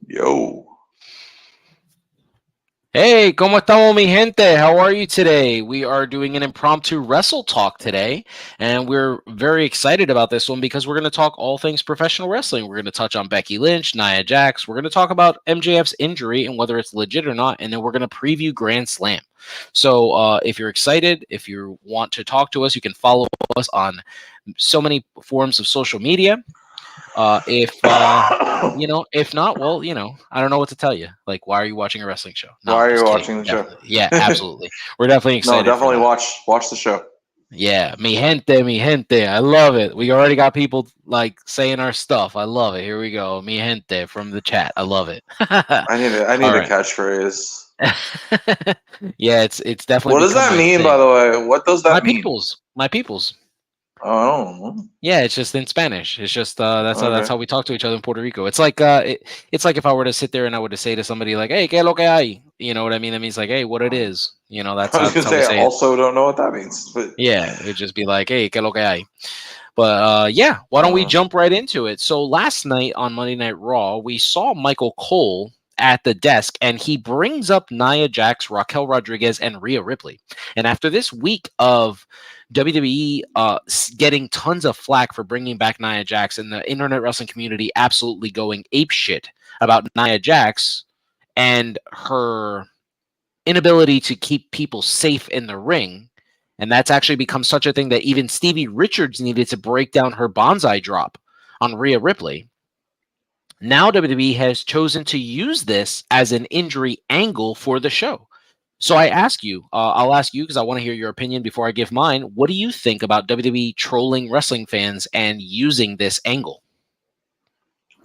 Yo. Hey, ¿cómo estamos, mi gente? How are you today? We are doing an impromptu wrestle talk today, and we're very excited about this one because we're going to talk all things professional wrestling. We're going to touch on Becky Lynch, Nia Jax. We're going to talk about MJF's injury and whether it's legit or not, and then we're going to preview Grand Slam. So, if you're excited, if you want to talk to us, you can follow us on so many forms of social media. If not, well, I don't know what to tell you. Like, why are you watching a wrestling show? No, Why I'm are you just kidding. watching the show? Definitely. Yeah, absolutely. We're definitely No, excited for definitely that. watch the show. Yeah, mi gente, mi gente. I love it. We already got people like saying our stuff. I love it. Here we go. Mi gente from the chat. I love it. I need All a right. catchphrase. Yeah, it's definitely What does become that my mean, by thing. the way? What does My that mean? peoples. My peoples. Oh, I don't know. Yeah, it's just in Spanish. It's just that's Okay. how we talk to each other in Puerto Rico. It's like it's like if I were to sit there and I were to say to somebody like, "Hey, qué lo que hay?" You know what I mean? That means like, "Hey, what it is." You know, I was that's gonna how we say I say it. also don't know what that means, but Yeah, it'd just be like, "Hey, qué lo que hay?" But yeah, why don't we uh, jump right into it? So last night on Monday Night Raw, we saw Michael Cole at the desk, and he brings up Nia Jax, Raquel Rodriguez, and Rhea Ripley. And after this week of WWE getting tons of flack for bringing back Nia Jax, and the internet wrestling community absolutely going apeshit about Nia Jax and her inability to keep people safe in the ring. And that's actually become such a thing that even Stevie Richards needed to break down her bonsai drop on Rhea Ripley. Now WWE has chosen to use this as an injury angle for the show. So I'll ask you because I want to hear your opinion before I give mine. What do you think about WWE trolling wrestling fans and using this angle?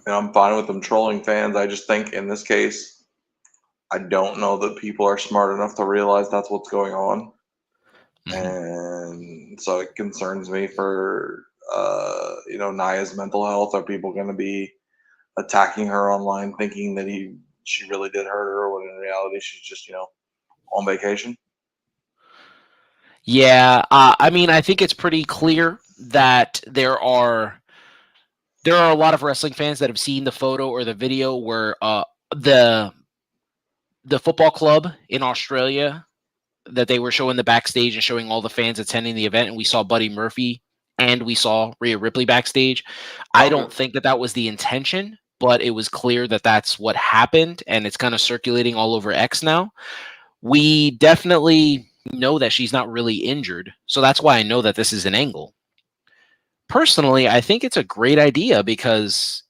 I'm fine with them trolling fans. I just think in this case, I don't know that people are smart enough to realize that's what's going on. Mm-hmm. And so it concerns me for Nia's mental health. Are people going to be attacking her online, thinking that she really did hurt her, when in reality she's just on vacation? Yeah, I mean, I think it's pretty clear that there are a lot of wrestling fans that have seen the photo or the video where the the football club in Australia that they were showing the backstage and showing all the fans attending the event, and we saw Buddy Murphy and we saw Rhea Ripley backstage. I Okay. don't think that that was the intention, but it was clear that that's what happened, and it's kind of circulating all over X now. We definitely know that she's not really injured, so that's why I know that this is an angle. Personally, I think it's a great idea because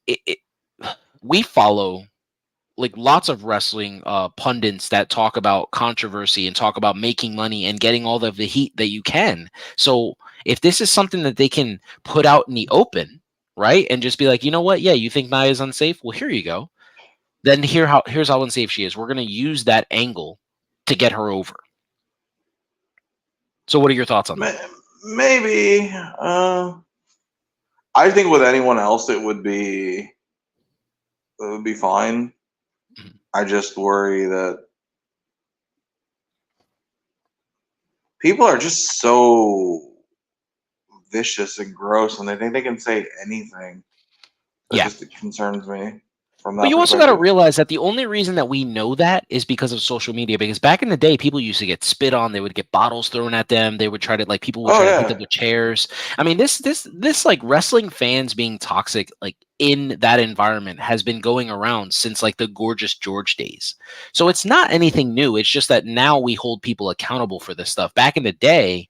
we follow like lots of wrestling pundits that talk about controversy and talk about making money and getting all of the heat that you can. So if this is something that they can put out in the open, right, and just be like, you know what, yeah, you think Nia is unsafe? Well, here you go. Then here's how unsafe she is. We're gonna use that angle to get her over. So what are your thoughts on that? Maybe. I think with anyone else it would be fine. Mhm. I just worry that people are just so vicious and gross, and they think they can say anything. Yeah. It concerns me from But that you also got to perspective. realize that the only reason that we know that is because of social media. Because back in the day, people used to get spit on. They would get bottles thrown at them. They would try to people would Oh try to hit them yeah, with chairs. I mean, this like wrestling fans being toxic like in that environment has been going around since like the Gorgeous George days. So it's not anything new. It's just that now we hold people accountable for this stuff. Back in the day,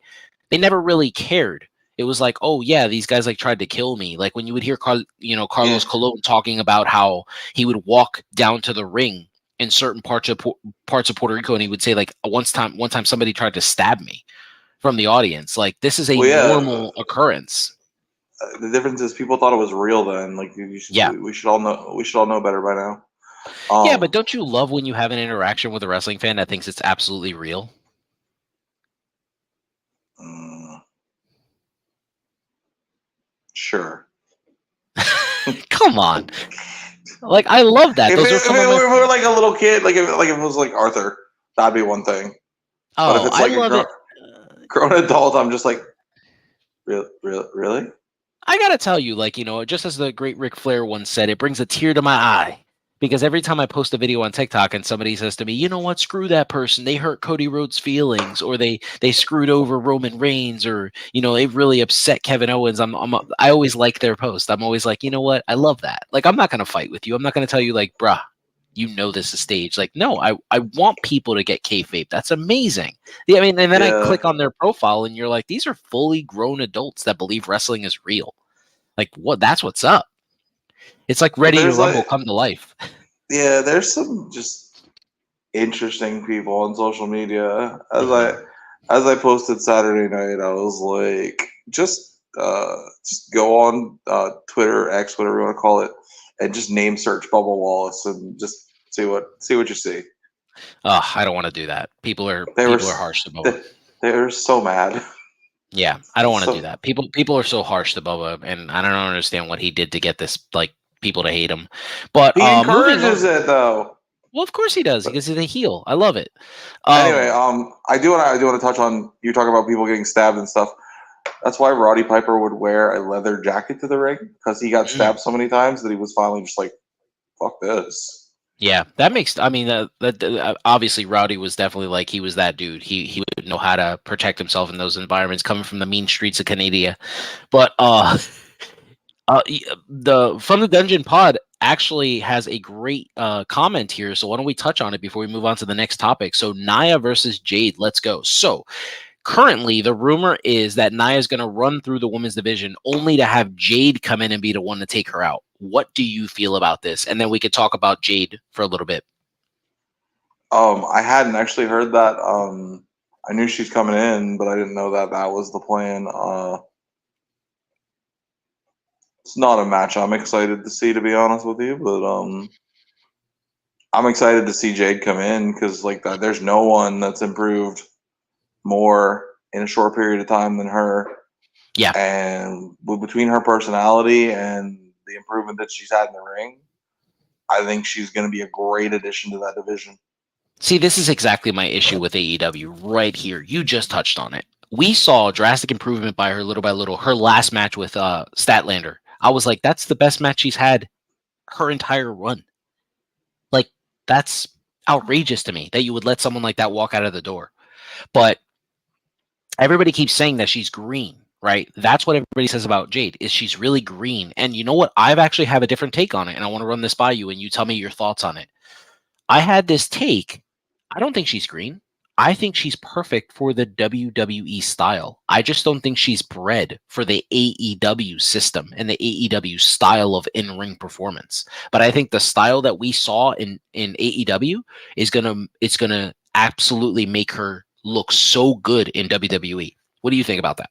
they never really cared. It was like, oh yeah, these guys like tried to kill me. Like when you would hear yeah. Carlos Colon talking about how he would walk down to the ring in certain parts of Puerto Rico, and he would say like one time somebody tried to stab me from the audience. Like this is a Well, yeah. normal occurrence. The difference is people thought it was real then. Like Yeah, we should all know. We should all know better by now. yeah, but Um, don't you love when you have an interaction with a wrestling fan that thinks it's absolutely real? mm, sure. Come on, like I love that. If Those are it some of my. were like a little kid, like if it was like Arthur, that'd be one thing. But if Oh, it's I like a love it. grown adult, I'm just like, really? I gotta tell you, like, just as the great Ric Flair once said, it brings a tear to my eye because every time I post a video on TikTok and somebody says to me, you know what, screw that person, they hurt Cody Rhodes' feelings, or they screwed over Roman Reigns, or they really upset Kevin Owens. I always like their post. I'm always like, you know what, I love that. Like, I'm not gonna fight with you. I'm not gonna tell you like, bruh, this is staged. Like, no, I want people to get kayfabe. That's amazing. Yeah, I mean, and then I Yeah. click on their profile, and you're like, these are fully grown adults that believe wrestling is real. Like, what? That's what's up. It's like Ready to There's Rumble come to life. yeah, there's some just interesting people on social media. As I posted Saturday night, I was like, just go on Twitter, X, whatever you want to call it, and just name search Bubba Wallace and just see what you see. I don't want to do that. People are harsh to Bubba. They're so mad. Yeah, I don't want to do that. People are so harsh to Bubba, and I don't understand what he did to get this people to hate him. But He encourages it though. Well, of course he does, because he's a heel. I love it. Anyway, I do want to touch on, you talk about people getting stabbed and stuff. That's why Roddy Piper would wear a leather jacket to the ring, because he got stabbed so many times that he was finally just like, fuck this. Yeah, that makes. I mean, obviously Roddy was definitely like, he was that dude. He would know how to protect himself in those environments, coming from the mean streets of Canada. But the From the Dungeon Pod actually has a great comment here. So why don't we touch on it before we move on to the next topic? So Nia versus Jade. Let's go. So currently, the rumor is that Nia is going to run through the women's division, only to have Jade come in and be the one to take her out. What do you feel about this? And then we could talk about Jade for a little bit. I hadn't actually heard that. I knew she's coming in, but I didn't know that was the plan. It's not a match I'm excited to see, to be honest with you, but I'm excited to see Jade come in, because like that, there's no one that's improved more in a short period of time than her. Yeah. And between her personality and the improvement that she's had in the ring, I think she's going to be a great addition to that division. See, this is exactly my issue with AEW right here. You just touched on it. We saw drastic improvement by her little by little. Her last match with Statlander, I was like, that's the best match she's had her entire run. Like, that's outrageous to me that you would let someone like that walk out of the door. But everybody keeps saying that she's green, right? That's what everybody says about Jade, is she's really green. And you know what? I've actually have a different take on it, and I want to run this by you, and you tell me your thoughts on it. I had this take. I don't think she's green. I think she's perfect for the WWE style. I just don't think she's bred for the AEW system and the AEW style of in-ring performance. But I think the style that we saw in AEW is gonna absolutely make her look so good in WWE. What do you think about that?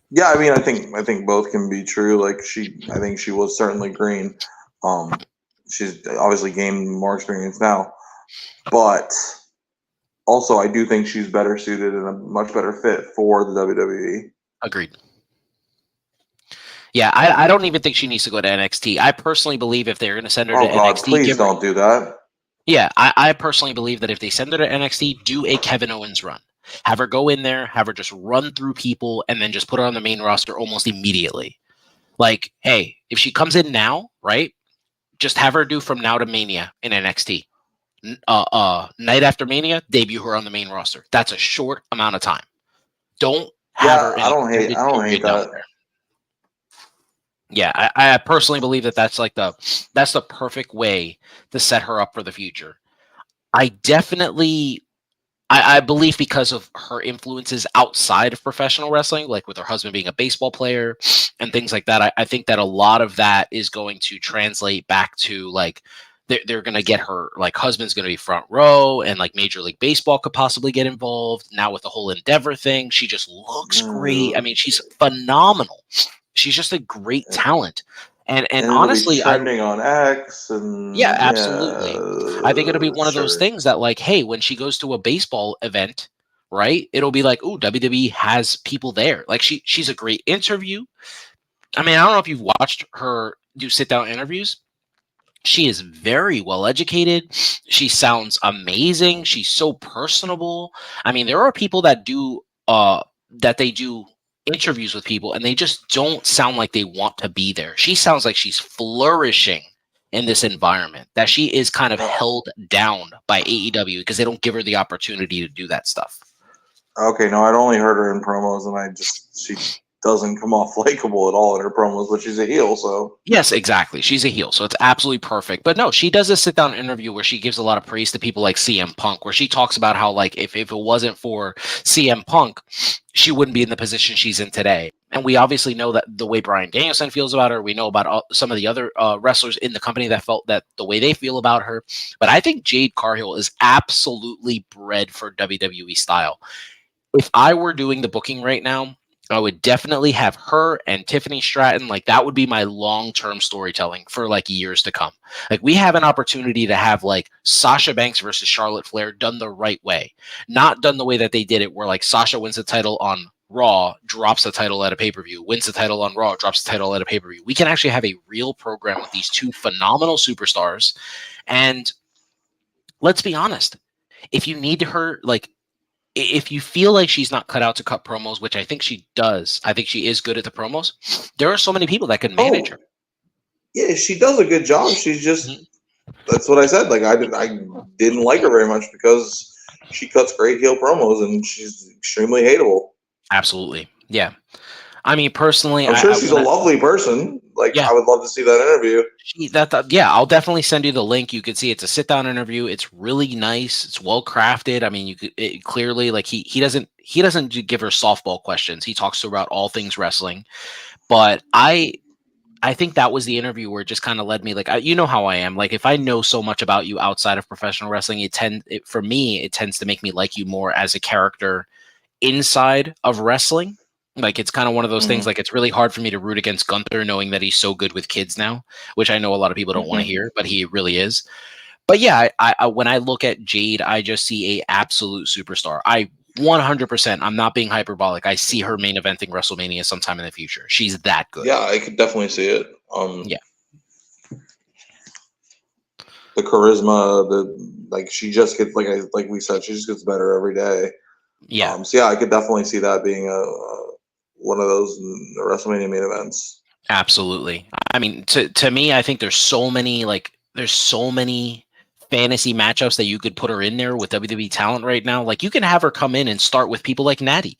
Yeah, I mean, I think both can be true. Like I think she was certainly green. She's obviously gained more experience now, but also I do think she's better suited and a much better fit for the WWE. Agreed. Yeah, I don't even think she needs to go to NXT. I personally believe if they're going to send her to NXT, please don't do that. Yeah, I personally believe that if they send her to NXT, do a Kevin Owens run. Have her go in there, have her just run through people, and then just put her on the main roster almost immediately. Like, hey, if she comes in now, right, just have her do From Now to Mania in NXT. Night after Mania, debut her on the main roster. That's a short amount of time. Don't have her. I don't hate that. Yeah, I personally believe that that's the perfect way to set her up for the future. I believe, because of her influences outside of professional wrestling, like with her husband being a baseball player and things like that, I think that a lot of that is going to translate back to like they're going to get her, like, husband's going to be front row, and like Major League Baseball could possibly get involved now with the whole Endeavor thing. She just looks great. I mean, she's phenomenal. She's just a great talent. And honestly, trending on X, and yeah, absolutely. I think it'll be one of those things that, like, hey, when she goes to a baseball event, right, it'll be like, oh, WWE has people there. Like, she's a great interview. I mean, I don't know if you've watched her do sit down interviews. She is very well educated. She sounds amazing. She's so personable. I mean, there are people that do interviews with people, and they just don't sound like they want to be there. She sounds like she's flourishing in this environment, that she is kind of held down by AEW because they don't give her the opportunity to do that stuff. Okay, no, I'd only heard her in promos, and she doesn't come off likable at all in her promos, but she's a heel, so. Yes, exactly. She's a heel, so it's absolutely perfect. But no, she does a sit-down interview where she gives a lot of praise to people like CM Punk, where she talks about how, like, if it wasn't for CM Punk, she wouldn't be in the position she's in today. And we obviously know that the way Bryan Danielson feels about her. We know about some of the other wrestlers in the company that felt that the way they feel about her. But I think Jade Cargill is absolutely bred for WWE style. If I were doing the booking right now, I would definitely have her and Tiffany Stratton. Like, that would be my long-term storytelling for like years to come. Like, we have an opportunity to have like Sasha Banks versus Charlotte Flair done the right way, not done the way that they did it, where like Sasha wins the title on Raw, drops the title at a pay-per-view, wins the title on Raw, drops the title at a pay-per-view. We can actually have a real program with these two phenomenal superstars. And let's be honest, if you need her, like, if you feel like she's not cut out to cut promos, which I think she does, I think she is good at the promos. There are so many people that can manage her. Yeah, she does a good job. She's just that's what I said. Like, I didn't like her very much because she cuts great heel promos and she's extremely hateable. Absolutely, yeah. I mean, personally, I'm sure she's a lovely person. Like, yeah. I would love to see that interview. Yeah, I'll definitely send you the link. You can see it's a sit-down interview. It's really nice. It's well crafted. I mean, clearly, like, he doesn't give her softball questions. He talks to her about all things wrestling. But I think that was the interview where it just kind of led me, like, you know how I am. Like, if I know so much about you outside of professional wrestling, for me, it tends to make me like you more as a character inside of wrestling. Like, it's kind of one of those things, like, it's really hard for me to root against Gunther knowing that he's so good with kids now, which I know a lot of people don't want to hear, but he really is. But yeah, I when I look at Jade, I just see a absolute superstar. I 100%, I'm not being hyperbolic, I see her main eventing WrestleMania sometime in the future. She's that good. Yeah, I could definitely see it. Yeah. The charisma, she just gets, like we said, she just gets better every day. Yeah. So yeah, I could definitely see that being one of those WrestleMania main events. Absolutely. I mean, to me, I think there's so many fantasy matchups that you could put her in there with WWE talent right now. Like, you can have her come in and start with people like Natty.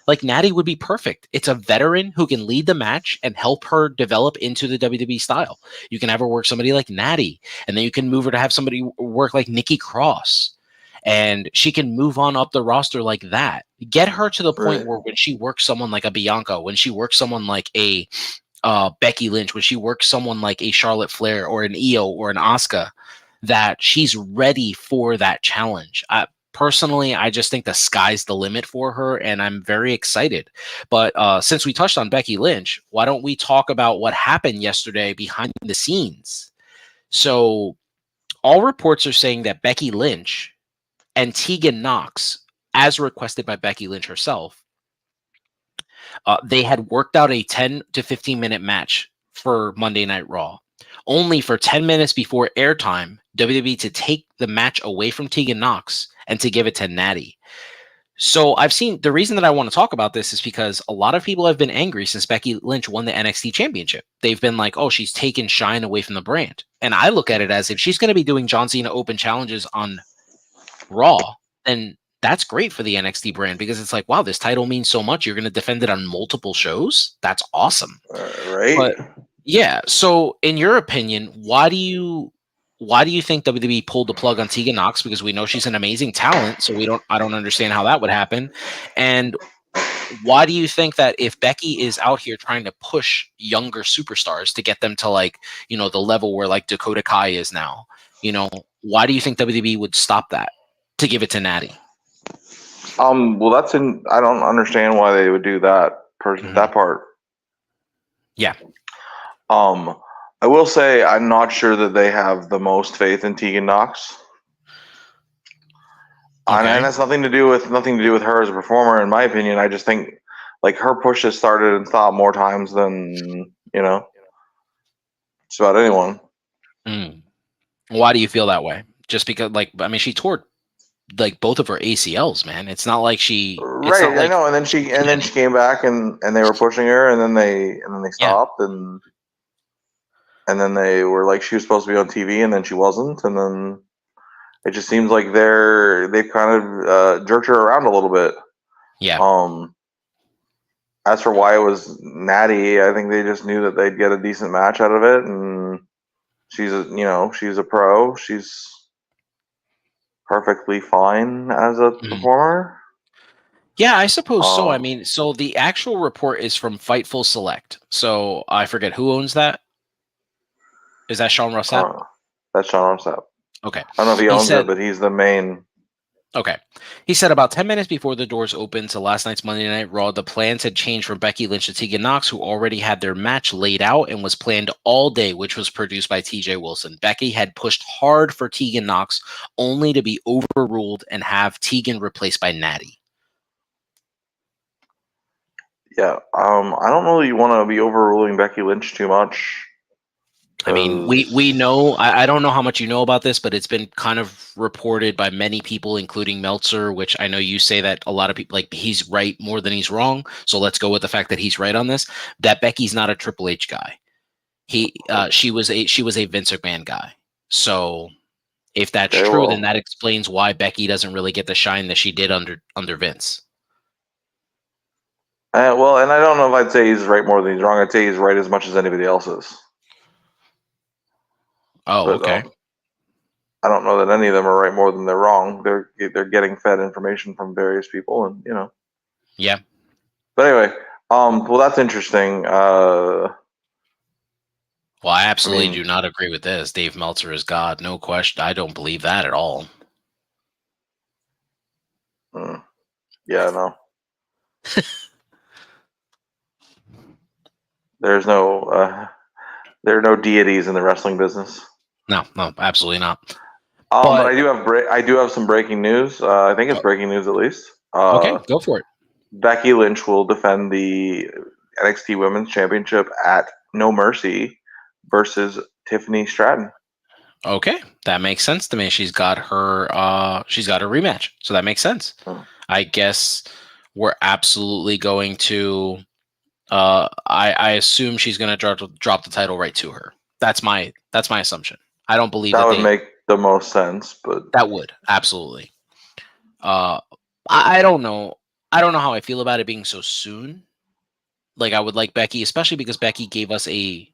Like, Natty would be perfect. It's a veteran who can lead the match and help her develop into the WWE style. You can have her work somebody like Natty, and then you can move her to have somebody work like Nikki Cross. And she can move on up the roster like that. Get her to the point where when she works someone like a Bianca, when she works someone like a Becky Lynch, when she works someone like a Charlotte Flair or an Io or an Asuka, that she's ready for that challenge. Personally, I just think the sky's the limit for her, and I'm very excited. But since we touched on Becky Lynch, why don't we talk about what happened yesterday behind the scenes? So all reports are saying that Becky Lynch and Tegan Knox, as requested by Becky Lynch herself, they had worked out a 10 to 15 minute match for Monday Night Raw, only for 10 minutes before airtime, WWE to take the match away from Tegan Knox and to give it to Natty. So I've seen, the reason that I want to talk about this is because a lot of people have been angry since Becky Lynch won the NXT championship. They've been like, oh, she's taken shine away from the brand. And I look at it as, if she's going to be doing John Cena Open challenges on Raw, then that's great for the NXT brand, because it's like, wow, this title means so much. You're going to defend it on multiple shows. That's awesome. Right. But yeah. So in your opinion, why do you think WWE pulled the plug on Tegan Knox? Because we know she's an amazing talent. So I don't understand how that would happen. And why do you think that if Becky is out here trying to push younger superstars to get them to, like, you know, the level where like Dakota Kai is now, you know, why do you think WWE would stop that to give it to Natty? Well, I don't understand why they would do that that part. Yeah. I will say I'm not sure that they have the most faith in Tegan Knox. Okay. And that's nothing to do with her as a performer, in my opinion. I just think, like, her push has started and stopped more times than, you know, just about anyone. Why do you feel that way? Just because, like, I mean, she tore like both of her ACLs, man. It's not like she right. I know. And then she came back and they were pushing her, and then they stopped. And and then they were like she was supposed to be on TV, and then she wasn't, and then it just seems like they've kind of jerked her around a little bit. Yeah. As for why it was Natty, I think they just knew that they'd get a decent match out of it, and she's a pro. She's perfectly fine as a Mhm. performer. Yeah, I suppose so. I Um, mean, so the actual report is from Fightful Select. So I forget who owns that. Is that Sean Ross Sapp? that's Sean Rossap. Okay. I don't know if he He owns it, said, but he's the main. okay. He said about 10 minutes before the doors opened to last night's Monday Night Raw, the plans had changed from Becky Lynch to Tegan Nox, who already had their match laid out and was planned all day, which was produced by TJ Wilson. Becky had pushed hard for Tegan Nox, only to be overruled and have Tegan replaced by Natty. Yeah, I don't really want to be overruling Becky Lynch too much. I mean, we know, I don't know how much you know about this, but it's been kind of reported by many people, including Meltzer, which I know you say that a lot of people, like, he's right more than he's wrong. So let's go with the fact that he's right on this, that Becky's not a Triple H guy. She was a Vince McMahon guy. So if that's Okay, true, then well, that explains why Becky doesn't really get the shine that she did under Vince. well, and I don't know if I'd say he's right more than he's wrong. I'd say he's right as much as anybody else is. Oh, But okay. I don't know that any of them are right more than they're wrong. They're getting fed information from various people, and Yeah. But anyway, well, that's interesting. Well, I I absolutely mean, do not agree with this. Dave Meltzer is God, no question. I don't believe that at all. yeah, no, there's no, there are no deities in the wrestling business. No, absolutely not. But But I do have some breaking news. I think it's breaking news at least. okay, go for it. Becky Lynch will defend the NXT Women's Championship at No Mercy versus Tiffany Stratton. Okay, that makes sense to me. She's got her rematch, so that makes sense. Oh. I guess we're absolutely going to. I assume she's going to drop the title right to her. That's my assumption. I don't believe That that would make the most sense, but that would absolutely. I don't know. I don't know how I feel about it being so soon. Like, I would like Becky, especially because Becky gave us a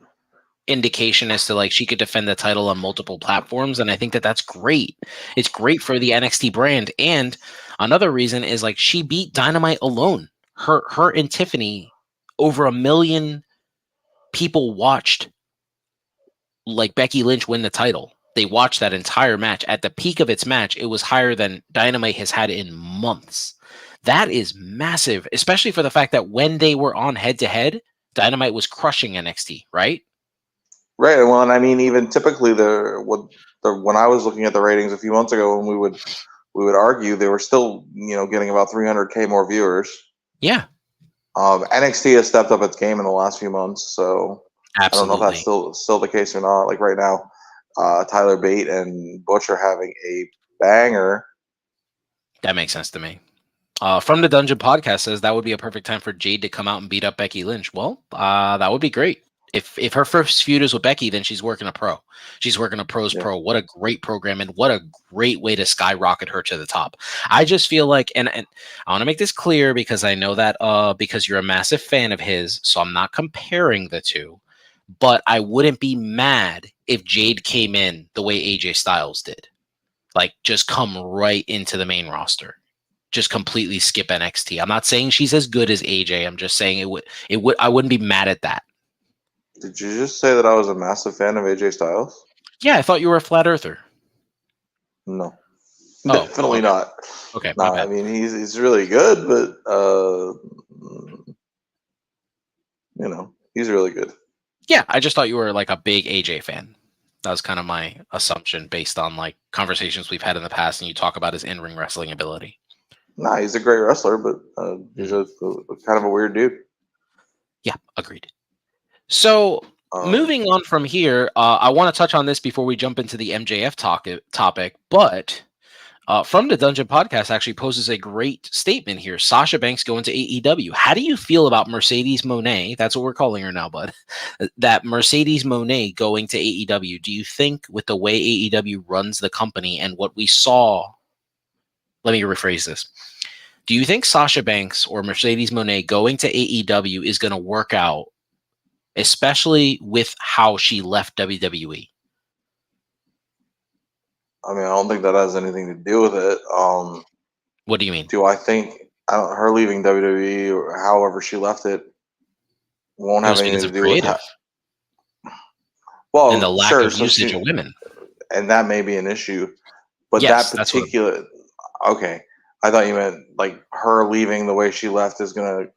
indication as to, like, she could defend the title on multiple platforms, and I think that that's great. It's great for the NXT brand. And another reason is, like, she beat Dynamite alone. Her and Tiffany, over 1 million people watched, like, Becky Lynch win the title. They watched that entire match. At the peak of its match, it was higher than Dynamite has had in months. That is massive, especially for the fact that when they were on head to head, Dynamite was crushing NXT, right? right. Well, and I mean, even typically when I was looking at the ratings a few months ago, when we would argue, they were still getting about 300K more viewers. Yeah, NXT has stepped up its game in the last few months, so I don't know if that's absolutely. still the case or not. Like right now, Tyler Bate and Butch are having a banger. That makes sense to me. From the Dungeon Podcast says that would be a perfect time for Jade to come out and beat up Becky Lynch. Well, that would be great. If her first feud is with Becky, then she's working a pro. She's working a pros Yeah. pro. What a great program, and what a great way to skyrocket her to the top. I just feel like, and I want to make this clear because I know that because you're a massive fan of his, so I'm not comparing the two. But I wouldn't be mad if Jade came in the way AJ Styles did, like just come right into the main roster, just completely skip NXT. I'm not saying she's as good as AJ. I'm just saying I wouldn't be mad at that. Did you just say that I was a massive fan of AJ Styles? Yeah, I thought you were a flat earther. No, Oh, definitely okay. not. Okay, No, my I bad. mean he's really good, but he's really good. Yeah, I just thought you were like a big AJ fan. That was kind of my assumption based on like conversations we've had in the past, and you talk about his in-ring wrestling ability. Nah, he's a great wrestler, but he's a kind of a weird dude. Yeah, agreed. So moving on from here, I want to touch on this before we jump into the MJF topic, but From the Dungeon Podcast actually poses a great statement here. Sasha Banks going to AEW. How do you feel about Mercedes Moné? That's what we're calling her now, bud. That Mercedes Moné going to AEW. Do you think with the way AEW runs the company and what we saw, let me rephrase this. Do you think Sasha Banks or Mercedes Moné going to AEW is going to work out, especially with how she left WWE? I mean, I don't think that has anything to do with it. What do you mean? Do I think her leaving WWE or however she left it won't It have was anything because to of do with creative and the well, lack sure. of So usage of women. and that may be an issue, but that Yes, that's what. particular, okay. I thought you meant like her leaving the way she left is going to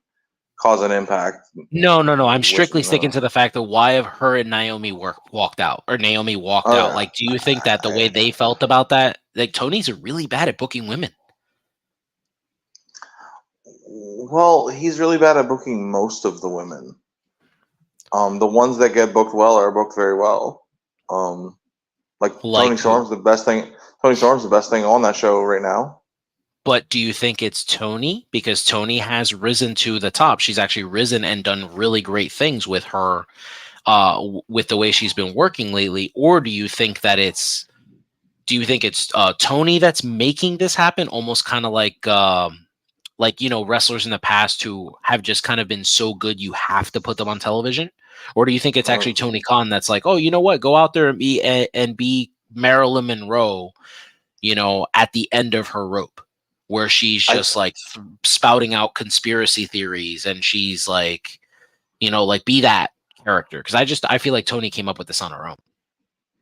cause an impact. No. I'm Which, strictly sticking to the fact of why have her and Naomi walked out, or Naomi walked out. Like, do you think that the way they felt about that, like Tony's really bad at booking women? Well, he's really bad at booking most of the women. The ones that get booked well are booked very well. Like Tony Storm's the best thing. Tony Storm's the best thing on that show right now. But do you think it's Tony? Because Tony has risen to the top. She's actually risen and done really great things with her, with the way she's been working lately. Or do you think that it's Tony that's making this happen? Almost kind of like wrestlers in the past who have just kind of been so good you have to put them on television. Or do you think it's actually Tony Khan that's like, oh, you know what, go out there and be Marilyn Monroe, at the end of her rope, where she's just spouting out conspiracy theories and she's like, be that character? Because I feel like Tony came up with this on her own.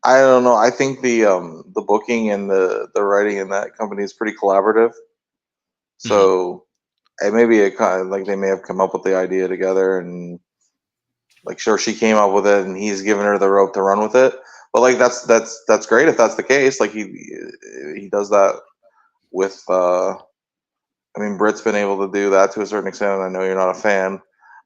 I don't know. I think the booking and the writing in that company is pretty collaborative. So it may be a kind of like they may have come up with the idea together, and like sure she came up with it and he's given her the rope to run with it. But like that's great if that's the case. Like he does that with I mean, Britt's been able to do that to a certain extent, and I know you're not a fan.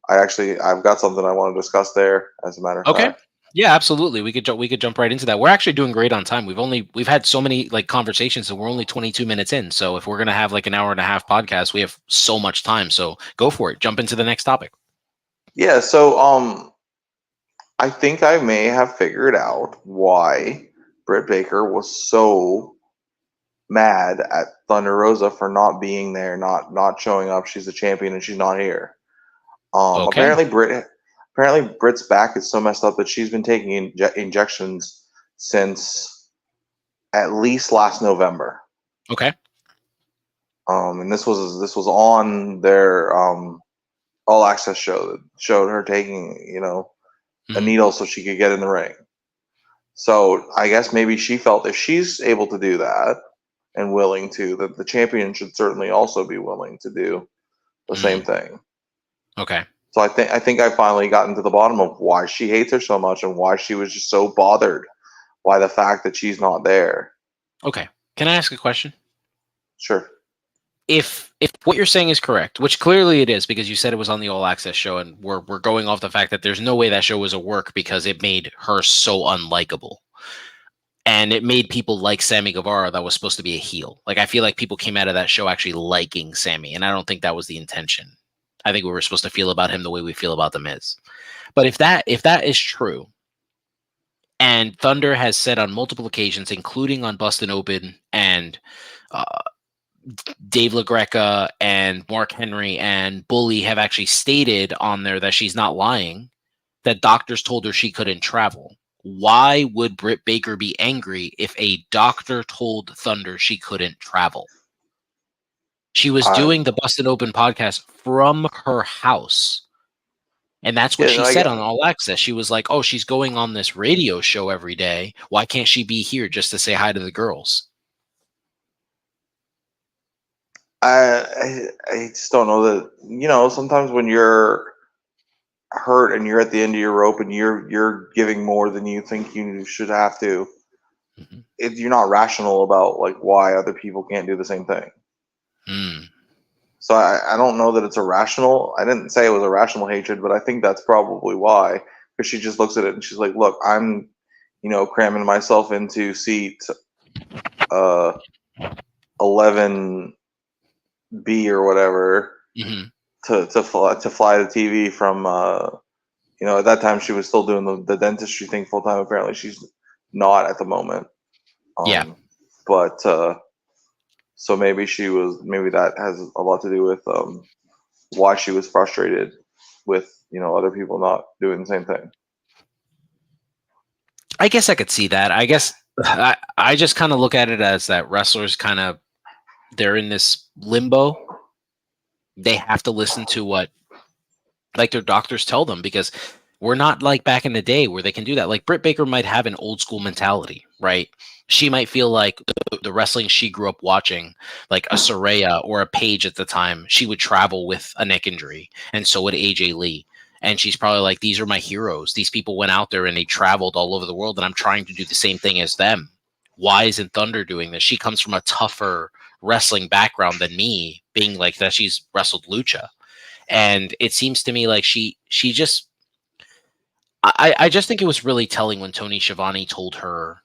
I've got something I want to discuss there, as a matter of fact. Yeah, absolutely. We could jump right into that. We're actually doing great on time. We've had so many conversations, and we're only 22 minutes in. So if we're gonna have like an hour and a half podcast, we have so much time. So go for it. Jump into the next topic. Yeah. So I think I may have figured out why Britt Baker was so mad at Thunder Rosa for not being there, not showing up. She's the champion and she's not here. Apparently Britt's back is so messed up that she's been taking injections since at least last November. Okay. And this was on their All Access show that showed her taking a needle so she could get in the ring. So I guess maybe she felt if she's able to do that and willing to, that the champion should certainly also be willing to do the same thing. Okay. So I think I finally gotten to the bottom of why she hates her so much and why she was just so bothered by the fact that she's not there. Okay. Can I ask a question? Sure. If what you're saying is correct, which clearly it is because you said it was on the All Access show, and we're going off the fact that there's no way that show was a work because it made her so unlikable. And it made people like Sammy Guevara that was supposed to be a heel. Like, I feel like people came out of that show actually liking Sammy, and I don't think that was the intention. I think we were supposed to feel about him the way we feel about The Miz. But if that is true, and Thunder has said on multiple occasions, including on Bustin' Open, and Dave LaGreca and Mark Henry and Bully have actually stated on there that she's not lying, that doctors told her she couldn't travel. Why would Britt Baker be angry if a doctor told Thunder she couldn't travel? She was doing the Bustin' Open podcast from her house. And that's what she said on All Access. She was like, oh, she's going on this radio show every day. Why can't she be here just to say hi to the girls? I just don't know that, sometimes when you're hurt and you're at the end of your rope and you're giving more than you think you should have to, you're not rational about like why other people can't do the same thing. So I don't know that it's irrational. I didn't say it was irrational hatred, but I think that's probably why, because she just looks at it and she's like, look, I'm cramming myself into seat 11B or whatever Mm-hmm. to fly the TV from. At that time she was still doing the dentistry thing full time. Apparently, she's not at the moment. Yeah. But so maybe that has a lot to do with why she was frustrated with other people not doing the same thing. I guess I could see that. I guess I just kind of look at it as that wrestlers they're in this limbo. They have to listen to what like their doctors tell them, because we're not like back in the day where they can do that. Like Britt Baker might have an old school mentality, right? She might feel like the wrestling she grew up watching, like a Saraya or a Paige at the time, she would travel with a neck injury, and so would AJ Lee. And she's probably like, these are my heroes. These people went out there and they traveled all over the world, and I'm trying to do the same thing as them. Why isn't Thunder doing this? She comes from a tougher wrestling background than me, being like that she's wrestled lucha. And it seems to me like she just I just think it was really telling when Tony Schiavone told her,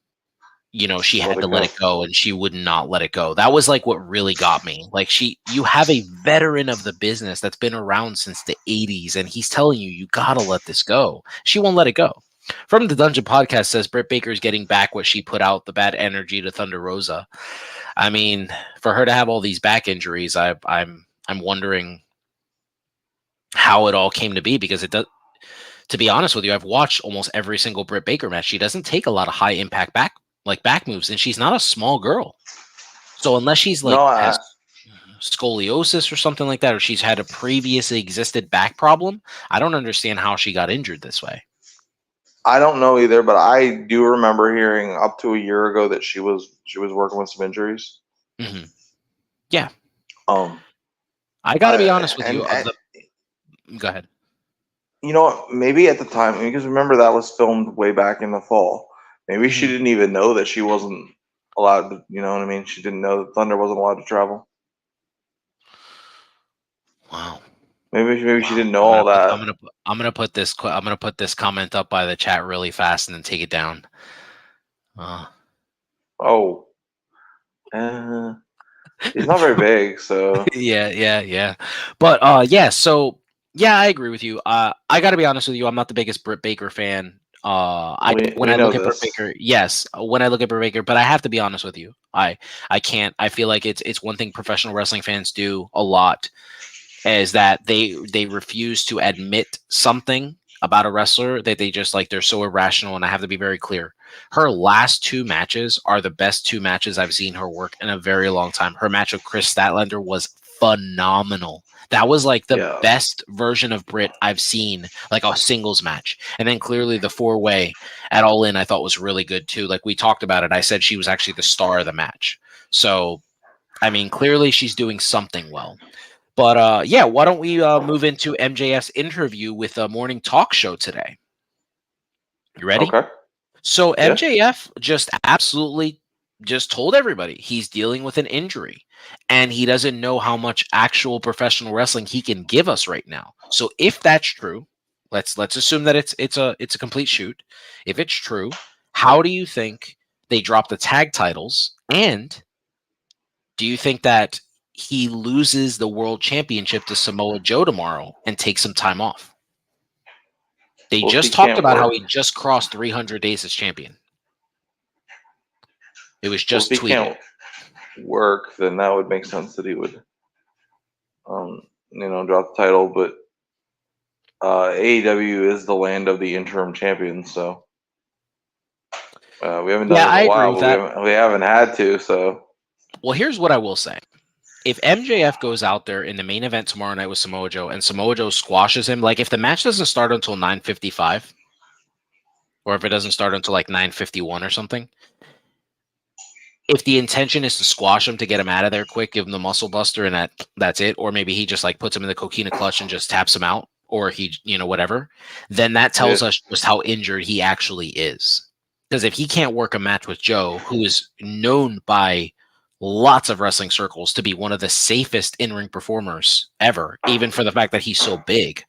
she had to let it go, and she would not let it go. That was like what really got me. Like you have a veteran of the business that's been around since the 80s, and he's telling you gotta let this go. She won't let it go. From the Dungeon Podcast says Britt Baker's getting back what she put out, the bad energy to Thunder Rosa. I mean, for her to have all these back injuries, I'm wondering how it all came to be, because it does. To be honest with you, I've watched almost every single Britt Baker match. She doesn't take a lot of high impact back moves, and she's not a small girl. So unless she's like has scoliosis or something like that, or she's had a previously existed back problem, I don't understand how she got injured this way. I don't know either, but I do remember hearing up to a year ago that she was working with some injuries. Mm-hmm. Yeah. I got to be honest with you. Go ahead. Maybe at the time, because remember that was filmed way back in the fall. Maybe she didn't even know that she wasn't allowed to, you know what I mean? She didn't know that Thunder wasn't allowed to travel. Wow. Maybe she didn't know all that. I'm gonna put this comment up by the chat really fast and then take it down. He's not very big, so yeah. But so yeah, I agree with you. I got to be honest with you. I'm not the biggest Britt Baker fan. When I look at Britt Baker, but I have to be honest with you. I can't. I feel like it's one thing professional wrestling fans do a lot, is that they refuse to admit something about a wrestler that they just like, they're so irrational. And I have to be very clear. Her last two matches are the best two matches I've seen her work in a very long time. Her match with Chris Statlander was phenomenal. That was like the best version of Britt I've seen, like a singles match. And then clearly the 4-way at All In I thought was really good too. Like we talked about it. I said she was actually the star of the match. So, I mean, clearly she's doing something well. But yeah, why don't we move into MJF's interview with a morning talk show today? You ready? Okay. So MJF just absolutely just told everybody he's dealing with an injury, and he doesn't know how much actual professional wrestling he can give us right now. So if that's true, let's assume that it's a complete shoot. If it's true, how do you think they drop the tag titles, and do you think that he loses the world championship to Samoa Joe tomorrow and takes some time off? They just talked about how he just crossed 300 days as champion. It was just tweeted. If he can't work, then that would make sense that he would, drop the title. But AEW is the land of the interim champions, so we haven't done it in a while. But we haven't had to. So, well, here's what I will say: if MJF goes out there in the main event tomorrow night with Samoa Joe, and Samoa Joe squashes him, like if the match doesn't start until 9:55, or if it doesn't start until like 9:51 or something, if the intention is to squash him to get him out of there quick, give him the muscle buster, and that's it, or maybe he just like puts him in the coquina clutch and just taps him out, or he, whatever, then that tells us just how injured he actually is. Because if he can't work a match with Joe, who is known by lots of wrestling circles to be one of the safest in-ring performers ever, even for the fact that he's so big,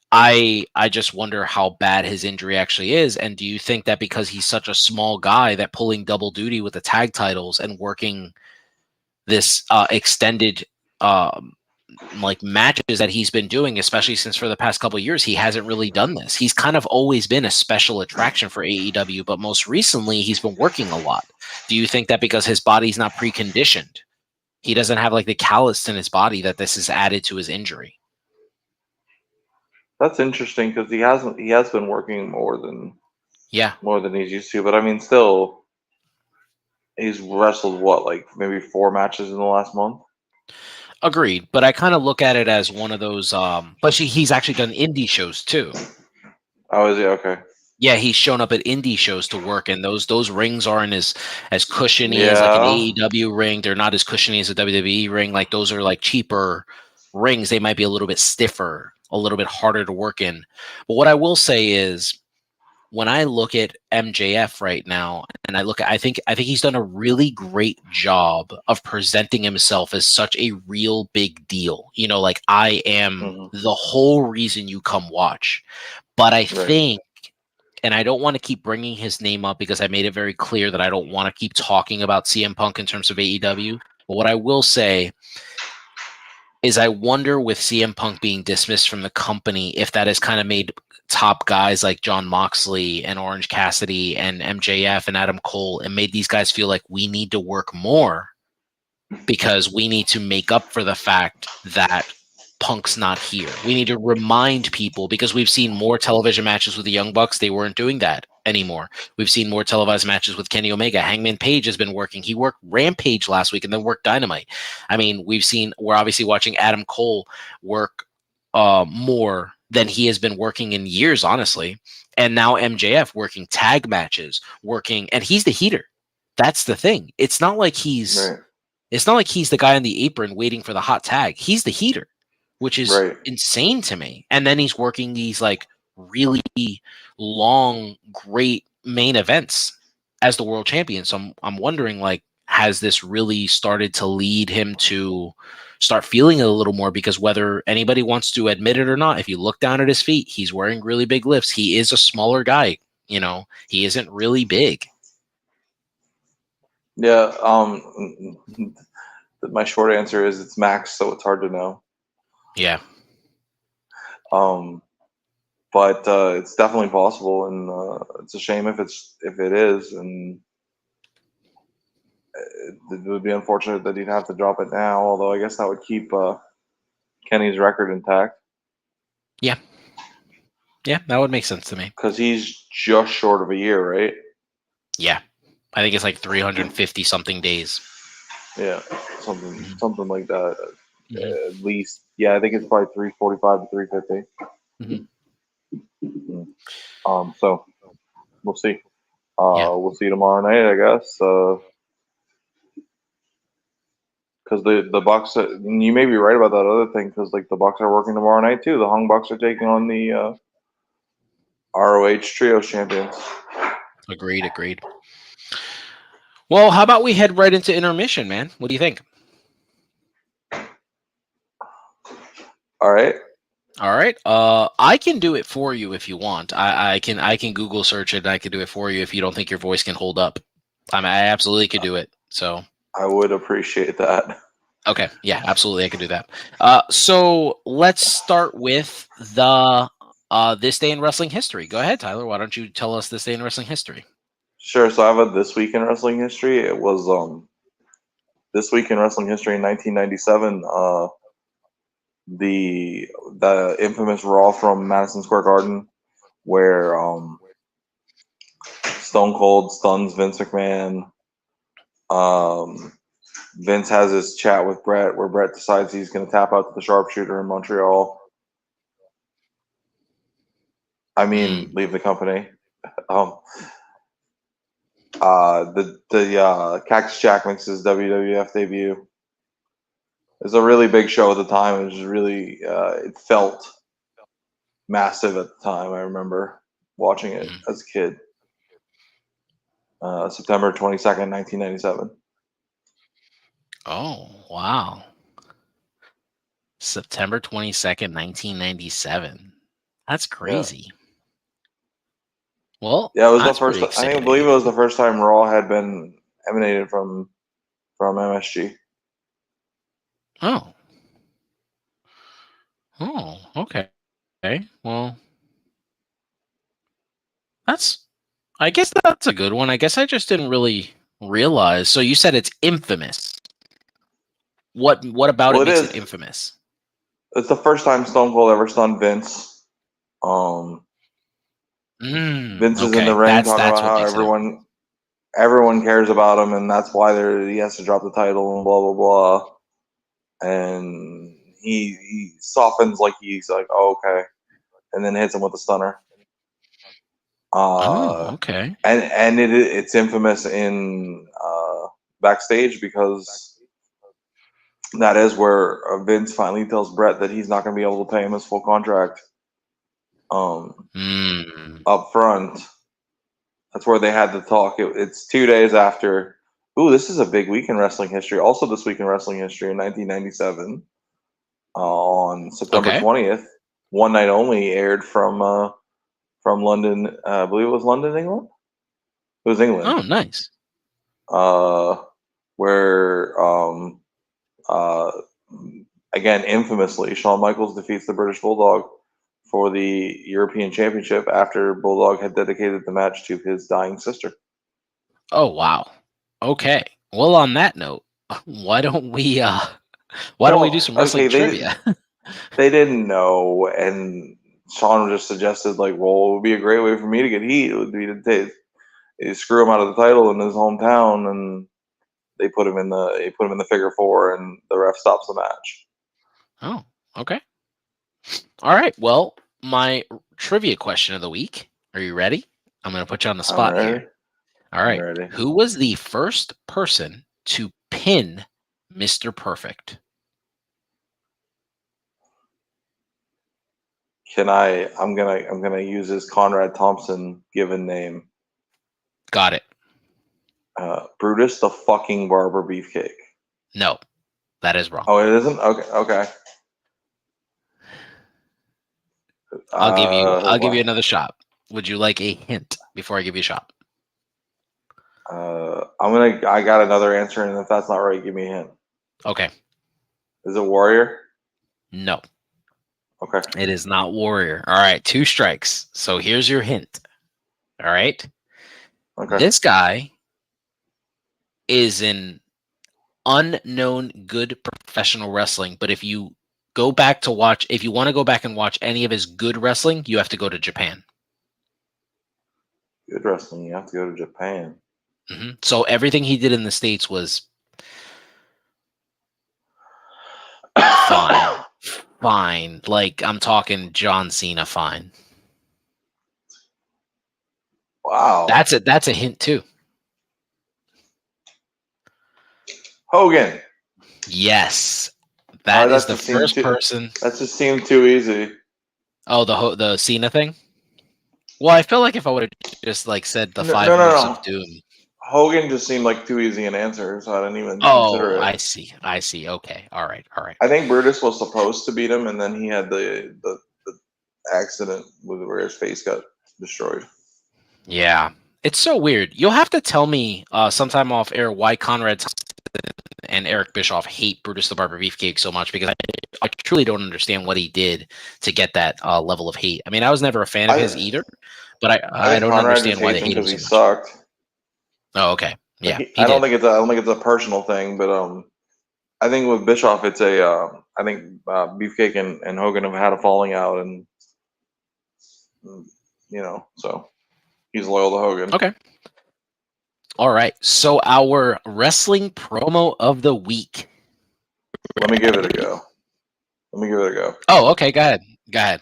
I just wonder how bad his injury actually is. And do you think that because he's such a small guy that pulling double duty with the tag titles and working this extended like matches that he's been doing, especially since for the past couple of years he hasn't really done this. He's kind of always been a special attraction for AEW, but most recently he's been working a lot. Do you think that because his body's not preconditioned, he doesn't have like the callus in his body, that this is added to his injury? That's interesting because he has been working more than Yeah, he's used to. But I mean, still, he's wrestled what, like maybe 4 matches in the last month. agreed. But I kind of look at it as one of those. But he's actually done indie shows too. Oh, is he? Okay. Yeah, he's shown up at indie shows to work, and those rings aren't as cushiony as like an Yeah. AEW ring. They're not as cushiony as a WWE ring. Like those are like cheaper rings. They might be a little bit stiffer, a little bit harder to work in. But what I will say is, when I look at MJF right now, and I think he's done a really great job of presenting himself as such a real big deal. You know, like I am the whole reason you come watch. But I think, and I don't want to keep bringing his name up because I made it very clear that I don't want to keep talking about CM Punk in terms of AEW. But what I will say is I wonder, with CM Punk being dismissed from the company, if that has kind of made top guys like John Moxley and Orange Cassidy and MJF and Adam Cole, and made these guys feel like we need to work more because we need to make up for the fact that Punk's not here. We need to remind people, because we've seen more television matches with the Young Bucks. They weren't doing that anymore. We've seen more televised matches with Kenny Omega. Hangman Page has been working. He worked Rampage last week and then worked Dynamite. I mean, we're obviously watching Adam Cole work more than he has been working in years, honestly. And now MJF working tag matches, and he's the heater. That's the thing. It's not like he's the guy on the apron waiting for the hot tag. He's the heater, which is insane to me. And then he's working these like really long, great main events as the world champion. So I'm wondering, like, has this really started to lead him to start feeling it a little more? Because whether anybody wants to admit it or not, if you look down at his feet, he's wearing really big lifts. He is a smaller guy. You know, he isn't really big. Yeah. My short answer is it's Max, so it's hard to know. Yeah. But it's definitely possible, and it's a shame if it is, and it would be unfortunate that he'd have to drop it now. Although I guess that would keep Kenny's record intact. Yeah. Yeah, that would make sense to me. Because he's just short of a year, right? Yeah. I think it's like 350 something days. Yeah, something like that. At least. Yeah, I think it's probably 345 to 350. So we'll see. We'll see tomorrow night, I guess. Because the Bucks, you may be right about that other thing. Because like the Bucks are working tomorrow night too. The Hung Bucks are taking on the ROH Trios champions. Agreed. Well, how about we head right into intermission, man? What do you think? All right. I can do it for you if you want. I can Google search it and I can do it for you if you don't think your voice can hold up. I absolutely could do it. So I would appreciate that. Okay. Yeah, absolutely. I can do that. So let's start with the this day in wrestling history. Go ahead, Tyler. Why don't you tell us this day in wrestling history? Sure. So I have a This Week in Wrestling History. It was This Week in Wrestling History in 1997. The infamous Raw from Madison Square Garden, where Stone Cold stuns Vince McMahon. Vince has his chat with Brett, where Brett decides he's going to tap out to the sharpshooter in Montreal. I mean, leave the company. The Cactus Jack makes his WWF debut. It was a really big show at the time. It was really, it felt massive at the time. I remember watching it as a kid. September 22nd, 1997. Oh, wow. September 22nd, 1997. That's crazy. Yeah. Well, yeah, it was the first. I believe it was the first time Raw had been emanated from MSG. Oh. Oh, okay. Okay. Well, I guess that's a good one. I guess I just didn't really realize. So you said it's infamous. What about Well, it it makes it is. infamous? It's the first time Stone Cold ever stunned Vince. Vince is in the Okay. ring talking That's about what how makes it infamous. everyone cares about him, and that's why he has to drop the title and blah blah blah. And he softens like he's like, oh, okay, and then hits him with a stunner. Oh, okay. And it's infamous in backstage because that is where Vince finally tells Brett that he's not going to be able to pay him his full contract Mm. up front. That's where they had the talk. It's 2 days after. Ooh, this is a big week in wrestling history. Also, this week in wrestling history in 1997, on September Okay. 20th, One Night Only aired from London. I believe it was London, England. It was England. Oh, nice. Where uh, again, infamously, Shawn Michaels defeats the British Bulldog for the European Championship after Bulldog had dedicated the match to his dying sister. Oh, wow. Okay. Well, on that note, why don't we do some Okay, wrestling trivia? they didn't know, and Shawn just suggested like, well, it would be a great way for me to get heat. It would be to screw him out of the title in his hometown, and they put him in the figure four, and the ref stops the match. Oh, okay. All right. Well, my trivia question of the week. Are you ready? I'm going to put you on the I'm spot ready. here. All I'm right. ready. Who was the first person to pin Mr. Perfect? I'm gonna use his Conrad Thompson given name. Got it. Brutus the fucking Barber Beefcake. No, that is wrong. Oh, it isn't. Okay. Okay. I'll give you What? another shot. Would you like a hint before I give you a shot? I got another answer, and if that's not right, give me a hint. Okay. Is it Warrior? No, Okay. it is not Warrior. All right, 2 strikes. So here's your hint. All right. Okay. This guy is an unknown good professional wrestling, but if you if you want to go back and watch any of his good wrestling, you have to go to Japan. Good wrestling. You have to go to Japan. So everything he did in the States was fine. Fine. Like I'm talking John Cena fine. Wow. That's a hint too. Hogan. Yes. That is the first person. That just seemed too easy. Oh, the Cena thing? Well, I feel like if I would have just like said the No, 5 no, no, moves of no. doom. Hogan just seemed like too easy an answer, so I didn't even consider Oh, it. I see. Okay. All right. I think Brutus was supposed to beat him, and then he had the accident where his face got destroyed. Yeah. It's so weird. You'll have to tell me sometime off air why Conrad and Eric Bischoff hate Brutus the Barber Beefcake so much, because I truly don't understand what he did to get that level of hate. I mean, I was never a fan of his either, but I I think don't Conrad understand just why hates they him hate him because so he much. sucked. Oh, okay. Yeah, he I don't did. think it's a personal thing, but I think with Bischoff, it's I think Beefcake and Hogan have had a falling out, and so he's loyal to Hogan. Okay. All right. So our wrestling promo of the week. Let me give it a go. Oh, okay. Go ahead. Go ahead.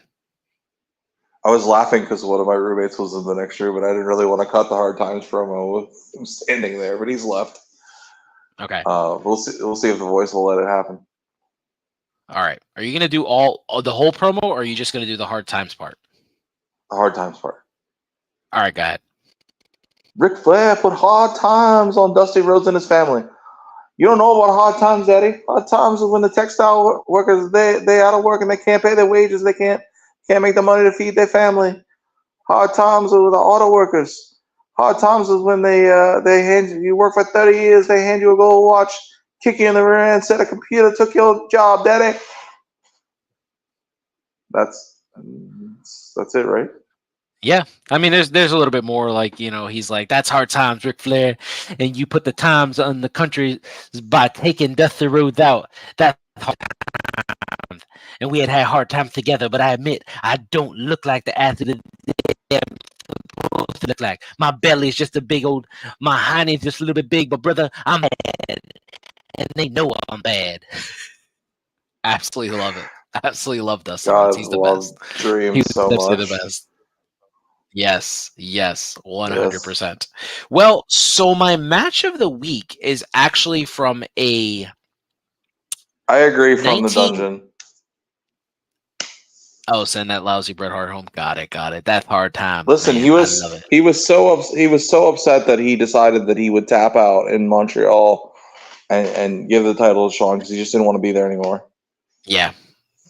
I was laughing because one of my roommates was in the next room, and I didn't really want to cut the Hard Times promo with him standing there, but he's left. Okay. We'll see. We'll see if the voice will let it happen. All right. Are you gonna do the whole promo, or are you just gonna do the hard times part? The Hard Times part. All right. Go ahead. Ric Flair put hard times on Dusty Rhodes and his family. You don't know about hard times, Daddy. Hard times is when the textile workers they out of work and they can't pay their wages. They can't make the money to feed their family. Hard times are with the auto workers. Hard times is when they hand you work for 30 years. They hand you a gold watch. Kick you in the rear end. Said a computer took your job, daddy. That's it, right? Yeah, I mean, there's a little bit more like, he's like, that's hard times, Ric Flair, and you put the times on the country by taking Dusty Rhodes out. That's hard times, and we had hard times together. But I admit, I don't look like the athlete I'm supposed to look like. My belly is just a big old, my hiney is just a little bit big, but brother, I'm bad, and they know I'm bad. Absolutely love it. Absolutely love Dusty Rhodes. God, He's the love best. Dream He's so definitely the much. best. Yes, Yes. 100%. Well, so my match of the week is actually from a I agree from the 19. dungeon. Oh, send that lousy Bret Hart home. Got it. That's hard times, Listen, man. I love it. he was so upset that he decided that he would tap out in Montreal and give the title to Shawn because he just didn't want to be there anymore. Yeah,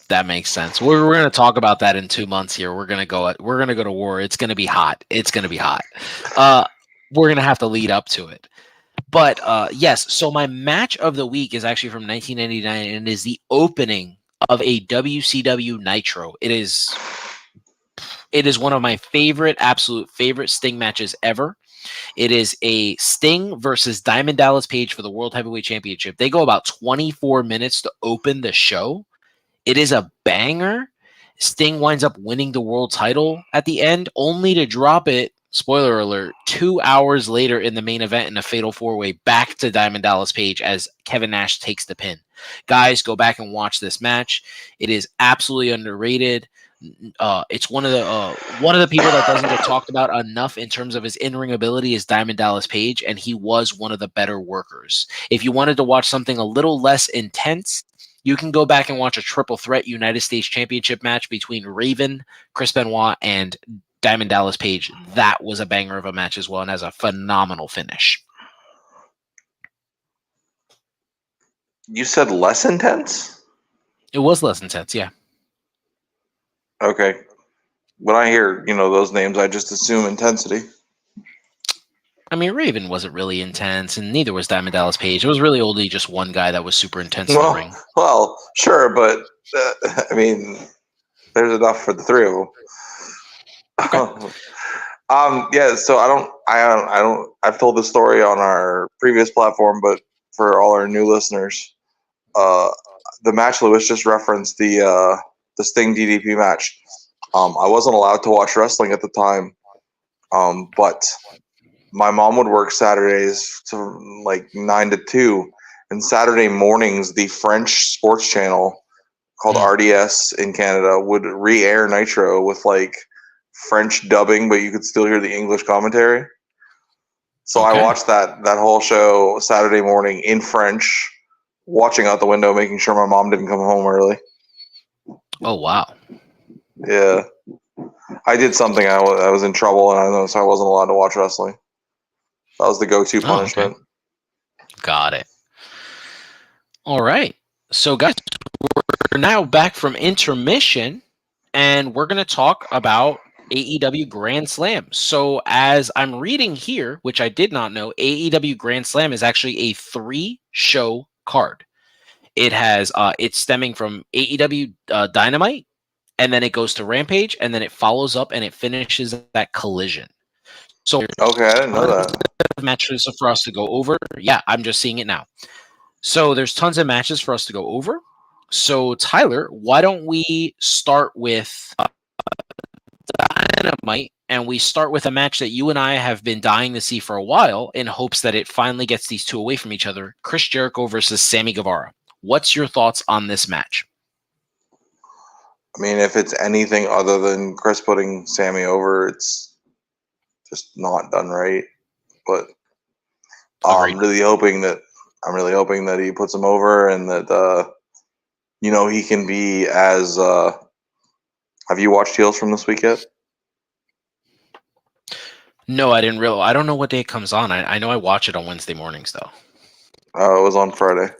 that makes sense. We're going to talk about that in 2 months here. We're going to go to war. It's going to be hot. We're going to have to lead up to it. But yes, so my match of the week is actually from 1999 and is the opening of a WCW Nitro. It is one of my absolute favorite Sting matches ever. It is a Sting versus Diamond Dallas Page for the World Heavyweight Championship. They go about 24 minutes to open the show. It is a banger. Sting winds up winning the world title at the end, only to drop it, spoiler alert, 2 hours later in the main event in a fatal four-way back to Diamond Dallas Page as Kevin Nash takes the pin. Guys, go back and watch this match. It is absolutely underrated. It's one of the people that doesn't get talked about enough in terms of his in-ring ability is Diamond Dallas Page, and he was one of the better workers. If you wanted to watch something a little less intense, you can go back and watch a triple threat United States Championship match between Raven, Chris Benoit, and Diamond Dallas Page. That was a banger of a match as well, and has a phenomenal finish. You said less intense? It was less intense, yeah. Okay. When I hear, those names, I just assume intensity. I mean, Raven wasn't really intense, and neither was Diamond Dallas Page. It was really only just one guy that was super intense in the ring. Well, sure, but I mean, there's enough for the three of them. Okay. Yeah. So I've told this story on our previous platform, but for all our new listeners, the match Lewis just referenced, the Sting DDP match. I wasn't allowed to watch wrestling at the time, but my mom would work Saturdays to like 9 to 2, and Saturday mornings the French sports channel called RDS in Canada would re-air Nitro with like French dubbing, but you could still hear the English commentary. So I watched that whole show Saturday morning in French, watching out the window, making sure my mom didn't come home early. Oh, wow. Yeah. I did something. I was in trouble, and so I wasn't allowed to watch wrestling. That was the go-to punishment. Oh, okay. Got it. All right. So, guys, we're now back from intermission, and we're going to talk about AEW Grand Slam. So, as I'm reading here, which I did not know, AEW Grand Slam is actually a 3-show card. It has it's stemming from AEW Dynamite, and then it goes to Rampage, and then it follows up and it finishes at Collision. So okay, I didn't know that. Matches for us to go over. Yeah, I'm just seeing it now. So there's tons of matches for us to go over. So Tyler, why don't we start with Dynamite, and we start with a match that you and I have been dying to see for a while in hopes that it finally gets these two away from each other. Chris Jericho versus Sammy Guevara. What's your thoughts on this match? I mean, if it's anything other than Chris putting Sammy over, it's just not done right. But I'm really hoping that he puts him over, and that he can be as. Have you watched Heels from this week yet? No, I didn't realize. I don't know what day it comes on. I know I watch it on Wednesday mornings though. It was on Friday.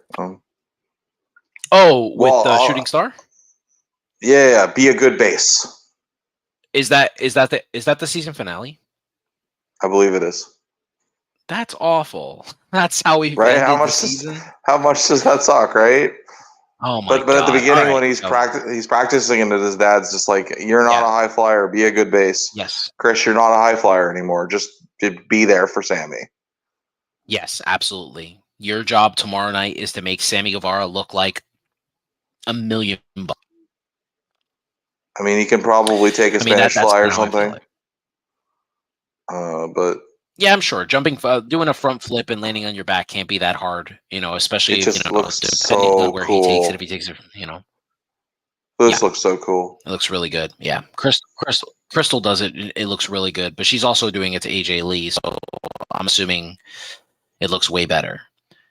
With Shooting Star? Yeah, be a good base. Is that the season finale? I believe it is. That's awful. That's how we've right? ended the season. How much does that suck, right? Oh my But at the god! All beginning right. when he's So practicing and his dad's just like, "You're not yeah. a high flyer. Be a good base, Yes. Chris. You're not a high flyer anymore. Just be there for Sammy." Yes. Absolutely. Your job tomorrow night is to make Sammy Guevara look like $1 million. I mean, he can probably take a I mean Spanish that's fly or kind of how I feel something. like. But Yeah, I'm sure doing a front flip and landing on your back can't be that hard, it especially if, just looks depending on so where he takes it. If cool. he takes it, yeah, This looks so cool. it looks really good. Yeah, Crystal does it. It looks really good, but she's also doing it to AJ Lee, so I'm assuming it looks way better,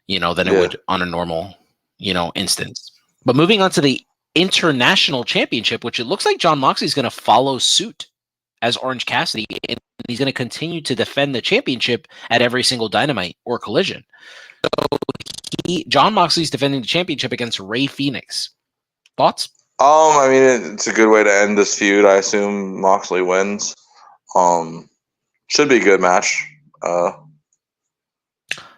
than it Yeah. would on a normal, instance. But moving on to the International Championship, which it looks like John Moxley's going to follow suit as Orange Cassidy, and he's going to continue to defend the championship at every single Dynamite or Collision. So John Moxley's defending the championship against Rey Fenix. Thoughts? I mean, it's a good way to end this feud. I assume Moxley wins. Should be a good match.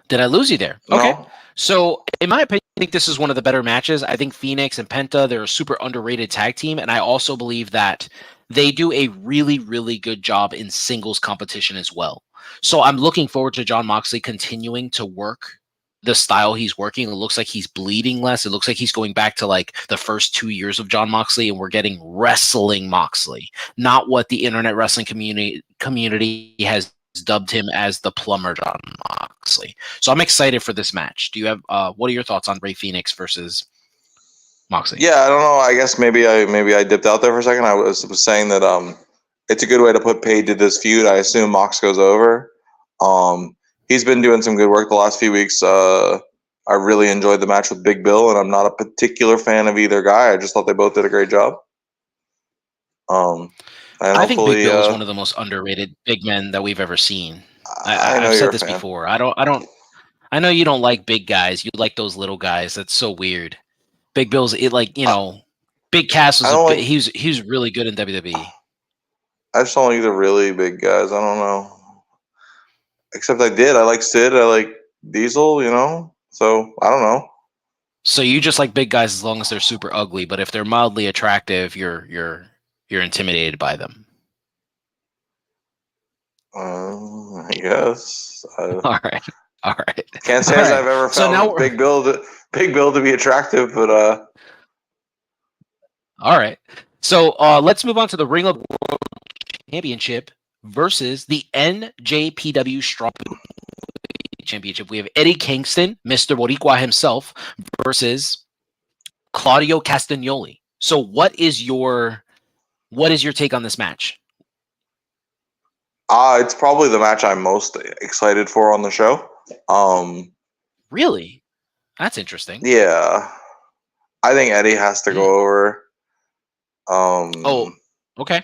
Did I lose you there? Okay. No. So, in my opinion, I think this is one of the better matches. I think Phoenix and Penta, they're a super underrated tag team. And I also believe that they do a really, really good job in singles competition as well. So, I'm looking forward to John Moxley continuing to work the style he's working. It looks like he's bleeding less. It looks like he's going back to like the first 2 years of John Moxley, and we're getting wrestling Moxley, not what the internet wrestling community has dubbed him as the plumber John Moxley. So I'm excited for this match. Do you have what are your thoughts on Rey Fenix versus Moxley? Yeah, I don't know. I guess maybe I dipped out there for a second. I was saying that it's a good way to put paid to this feud. I assume Mox goes over. He's been doing some good work the last few weeks. I really enjoyed the match with Big Bill, and I'm not a particular fan of either guy. I just thought they both did a great job. And I think Big hopefully, Bill is one of the most underrated big men that we've ever seen. I know I've you're said a this fan. before. I know you don't like big guys. You like those little guys. That's so weird. Big Bill's Big Cass I was don't like. he was really good in WWE. I just don't like the really big guys. I don't know. Except I did. I like Sid. I like Diesel. So I don't know. So you just like big guys as long as they're super ugly, but if they're mildly attractive, you're intimidated by them. I guess. All right. Can't say as I've ever found Big Bill to be attractive, but all right. So let's move on to the Ring of World Championship versus the NJPW Strong Championship. We have Eddie Kingston, Mr. Boricua himself, versus Claudio Castagnoli. So what is your take on this match? it's probably the match I'm most excited for on the show. Really? That's interesting. Yeah. I think Eddie has to go over. Okay.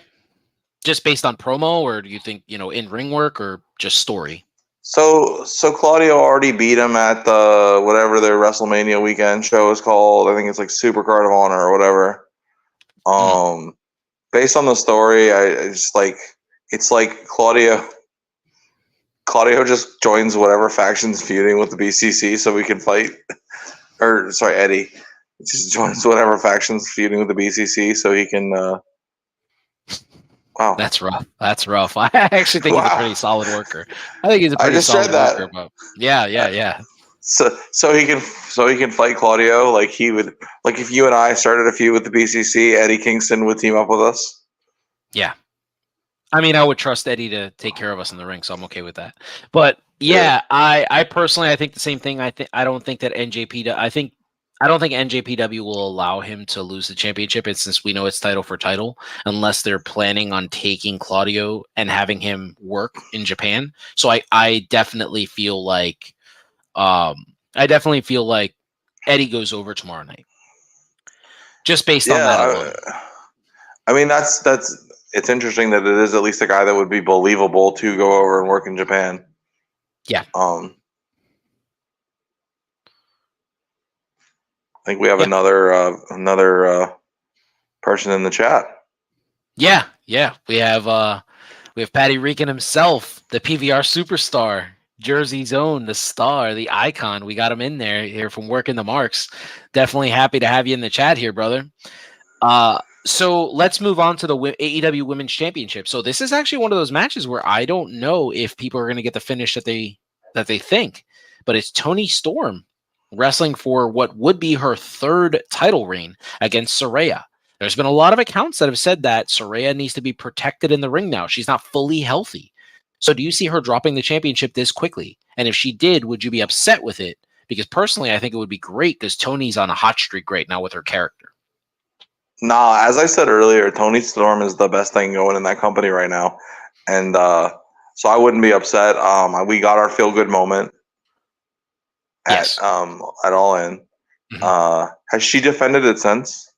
Just based on promo, or do you think, in ring work, or just story? So Claudio already beat him at the whatever their WrestleMania weekend show is called. I think it's like Super Card of Honor or whatever. Based on the story, I just like it's like Claudio just joins whatever faction's feuding with the BCC so we can fight. Or sorry, Eddie just joins whatever faction's feuding with the BCC so he can. Wow, that's rough. I actually think he's a pretty solid worker. I think he's a pretty solid worker. But yeah. So he can fight Claudio like he would, like if you and I started a feud with the BCC, Eddie Kingston would team up with us. Yeah. I mean, I would trust Eddie to take care of us in the ring, so I'm okay with that. But yeah, I personally, I think the same thing. I don't think NJPW will allow him to lose the championship. It's since we know it's title for title, unless they're planning on taking Claudio and having him work in Japan. So I definitely feel like, Eddie goes over tomorrow night, just based on that alone. I mean, that's it's interesting that it is at least a guy that would be believable to go over and work in Japan. Yeah. I think we have another person in the chat. Yeah. We have Patty Reekin himself, the PVR superstar, Jersey Zone, the star, the icon. We got him in there here from Working the Marks. Definitely happy to have you in the chat here, brother. So let's move on to the AEW Women's Championship. So this is actually one of those matches where I don't know if people are going to get the finish that they think, but it's Toni Storm wrestling for what would be her third title reign against Saraya. There's been a lot of accounts that have said that Saraya needs to be protected in the ring now. She's not fully healthy. So do you see her dropping the championship this quickly? And if she did, would you be upset with it? Because personally, I think it would be great because Tony's on a hot streak right now with her character. Nah, as I said earlier, Toni Storm is the best thing going in that company right now. And so I wouldn't be upset. We got our feel-good moment at All In. Mm-hmm. Has she defended it since?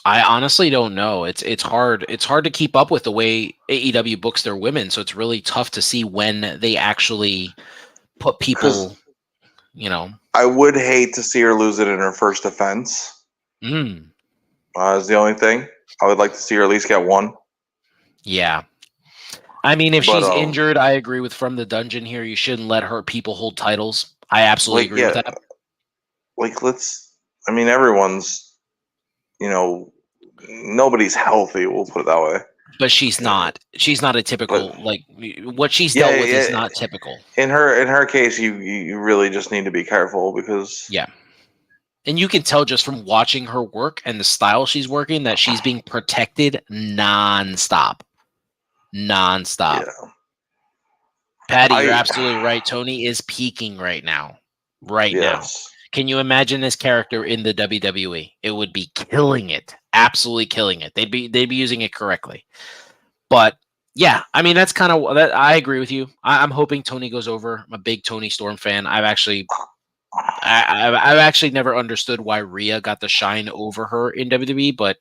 I honestly don't know. It's hard. It's hard to keep up with the way AEW books their women, so it's really tough to see when they actually put people, you know. I would hate to see her lose it in her first defense. Is the only thing. I would like to see her at least get one. Yeah. I mean, if she's injured, I agree with From the Dungeon here. You shouldn't let her people hold titles. I absolutely agree with that. Everyone's, nobody's healthy. We'll put it that way. But she's not. She's not a typical what she's dealt with is not typical. In her case, you really just need to be careful because and you can tell just from watching her work and the style she's working that she's being protected nonstop. Yeah. Patty, you're absolutely right. Toni is peaking right now. Now. Can you imagine this character in the WWE? It would be killing it. Absolutely killing it. They'd be using it correctly. But yeah, I mean that's kind of that. I agree with you. I'm hoping Toni goes over. I'm a big Toni Storm fan. I've actually never understood why Rhea got the shine over her in WWE, but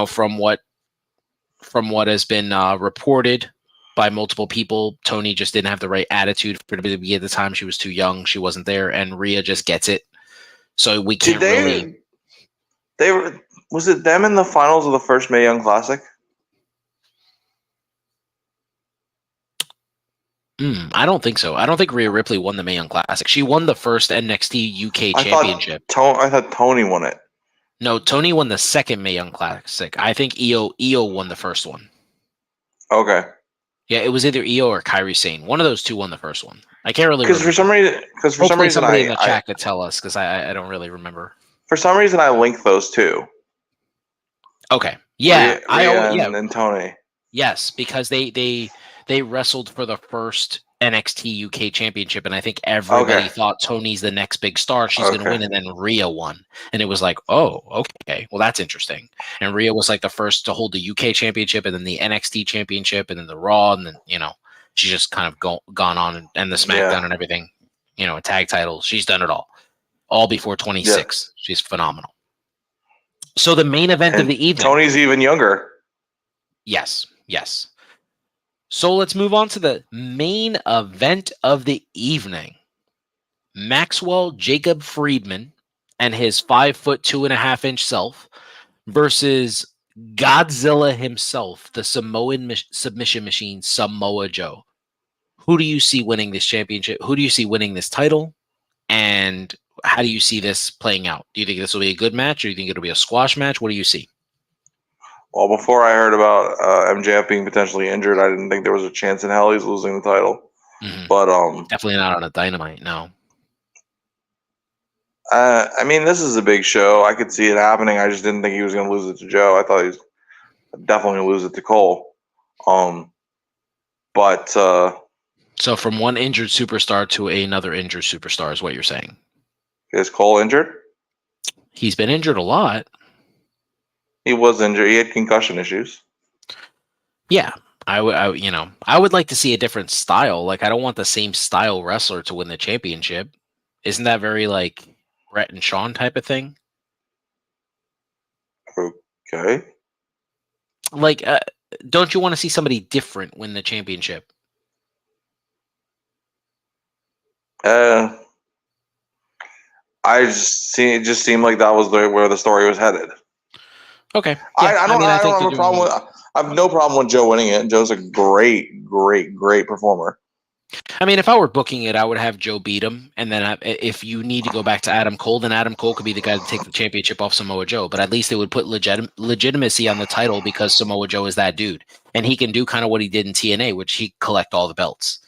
from what has been reported by multiple people, Toni just didn't have the right attitude for WWE at the time. She was too young. She wasn't there, and Rhea just gets it. So we can't really. Was it them in the finals of the first Mae Young Classic? I don't think so. I don't think Rhea Ripley won the Mae Young Classic. She won the first NXT UK championship. I thought Toni won it. No, Toni won the second Mae Young Classic. I think Io won the first one. Okay. Yeah, it was either Io or Kairi Sane. One of those two won the first one. I can't really remember. For some reason, somebody in the chat could tell us because I don't really remember. For some reason, I link those two. Okay. Yeah. Rhea and Toni. Yes, because they wrestled for the first NXT UK championship, and I think everybody thought Toni's the next big star. She's going to win, and then Rhea won. And it was like, oh, okay. Well, that's interesting. And Rhea was like the first to hold the UK championship, and then the NXT championship, and then the Raw, and then, she's just kind of gone on, and the SmackDown and everything, a tag title. She's done it all before 26. Yeah. She's phenomenal. So the main event of the evening. Toni's even younger. Yes. So let's move on to the main event of the evening. Maxwell Jacob Friedman and his 5'2.5" self versus Godzilla himself, the Samoan submission machine, Samoa Joe. Who do you see winning this championship? Who do you see winning this title? And how do you see this playing out? Do you think this will be a good match, or do you think it'll be a squash match? What do you see? Well, before I heard about MJF being potentially injured, I didn't think there was a chance in hell he's losing the title. Mm-hmm. But definitely not on a Dynamite, no. This is a big show. I could see it happening. I just didn't think he was going to lose it to Joe. I thought he was definitely going to lose it to Cole. So from one injured superstar to another injured superstar is what you're saying. Is Cole injured? He's been injured a lot. He was injured. He had concussion issues. Yeah, I would like to see a different style. Like, I don't want the same style wrestler to win the championship. Isn't that very like Brett and Shawn type of thing? Okay. Like, don't you want to see somebody different win the championship? It just seemed like that was where the story was headed. Okay. Yeah, I don't have a problem with. I have no problem with Joe winning it. Joe's a great, great, great performer. I mean, if I were booking it, I would have Joe beat him, and then if you need to go back to Adam Cole, then Adam Cole could be the guy to take the championship off Samoa Joe. But at least it would put legitimacy on the title because Samoa Joe is that dude, and he can do kind of what he did in TNA, which he collect all the belts.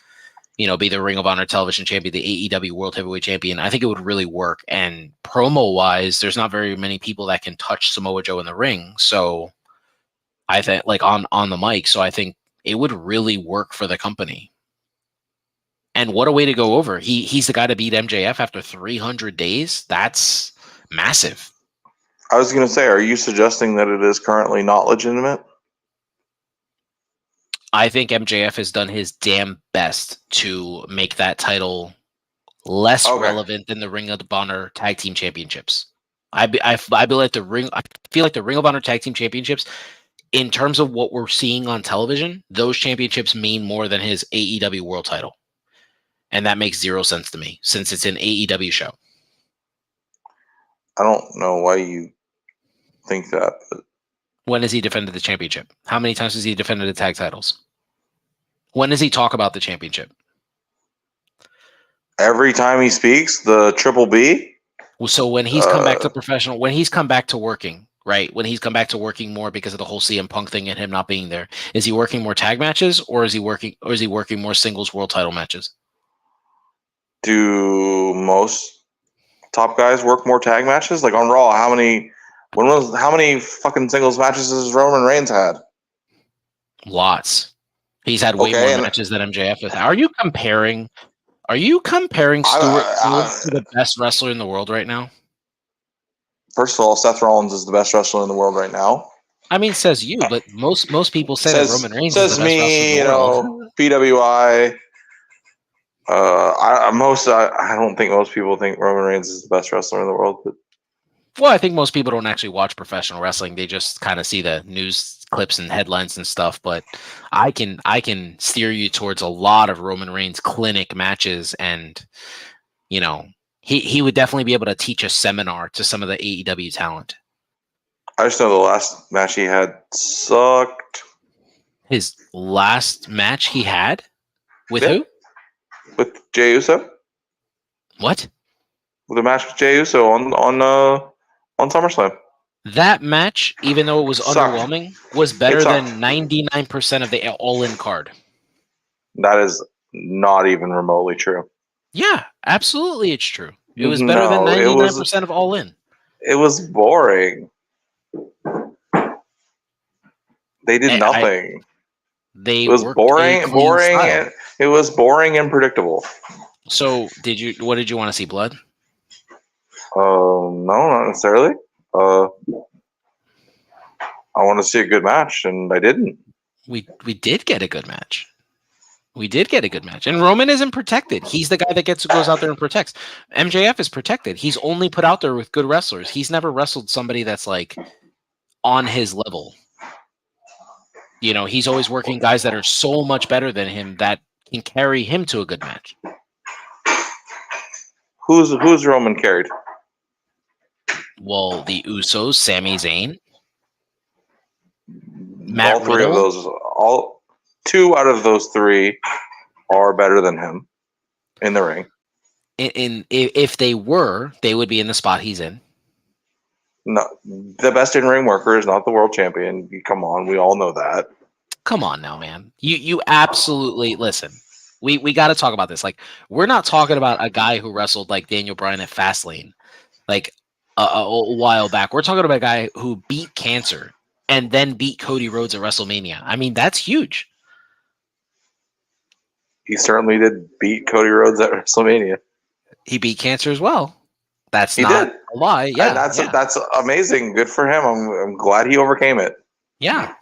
You know, be the Ring of Honor Television Champion, the AEW World Heavyweight Champion. I think it would really work. And promo wise, there's not very many people that can touch Samoa Joe in the ring. So I think, like on the mic, so I think it would really work for the company. And what a way to go over. He's the guy to beat MJF after 300 days. That's massive. I was going to say, are you suggesting that it is currently not legitimate? I think MJF has done his damn best to make that title less relevant than the Ring of Honor Tag Team Championships. I feel like the Ring of Honor Tag Team Championships, in terms of what we're seeing on television, those championships mean more than his AEW World Title. And that makes zero sense to me since it's an AEW show. I don't know why you think that. But when has he defended the championship? How many times has he defended the tag titles? When does he talk about the championship? Every time he speaks, the Triple B. So when he's come back to professional, when he's come back to working, right? When he's come back to working more because of the whole CM Punk thing and him not being there, is he working more tag matches or is he working more singles world title matches? Do most top guys work more tag matches? Like on Raw, how many fucking singles matches has Roman Reigns had? Lots. He's had way more matches than MJF has. Are you comparing Stuart to the best wrestler in the world right now? First of all, Seth Rollins is the best wrestler in the world right now. I mean, says you, but most people say that Roman Reigns is the best wrestler in the world. PWI. I don't think most people think Roman Reigns is the best wrestler in the world. But well, I think most people don't actually watch professional wrestling. They just kind of see the news clips and headlines and stuff. But I can steer you towards a lot of Roman Reigns clinic matches, and you know, he would definitely be able to teach a seminar to some of the AEW talent. I just know the last match he had sucked. His last match he had with who? With Jey Uso. What? With a match with Jey Uso on SummerSlam. That match, even though it was underwhelming, was better than 99% of the All-In card. That is not even remotely true. Yeah, absolutely, it's true. It was better than 99% of All-In. It was boring. They did nothing. It was boring. It was boring and predictable. So, what did you want to see? Blood? No, not necessarily. I want to see a good match, and I didn't. We did get a good match. And Roman isn't protected. He's the guy that goes out there and protects. MJF is protected. He's only put out there with good wrestlers. He's never wrestled somebody that's like on his level. You know, he's always working guys that are so much better than him that can carry him to a good match. Who's Roman carried? Well, the Usos, Sami Zayn, Matt all three Riddle. Of those, two out of those three are better than him in the ring. If they were, they would be in the spot he's in. No, the best in-ring worker is not the world champion. Come on, we all know that. Come on now, man. You absolutely listen. We got to talk about this. Like, we're not talking about a guy who wrestled like Daniel Bryan at Fastlane, like a while back. We're talking about a guy who beat cancer and then beat Cody Rhodes at WrestleMania. I mean, that's huge. He certainly did beat Cody Rhodes at WrestleMania. He beat cancer as well. That's not a lie. Yeah, and that's amazing. Good for him. I'm glad he overcame it. Yeah.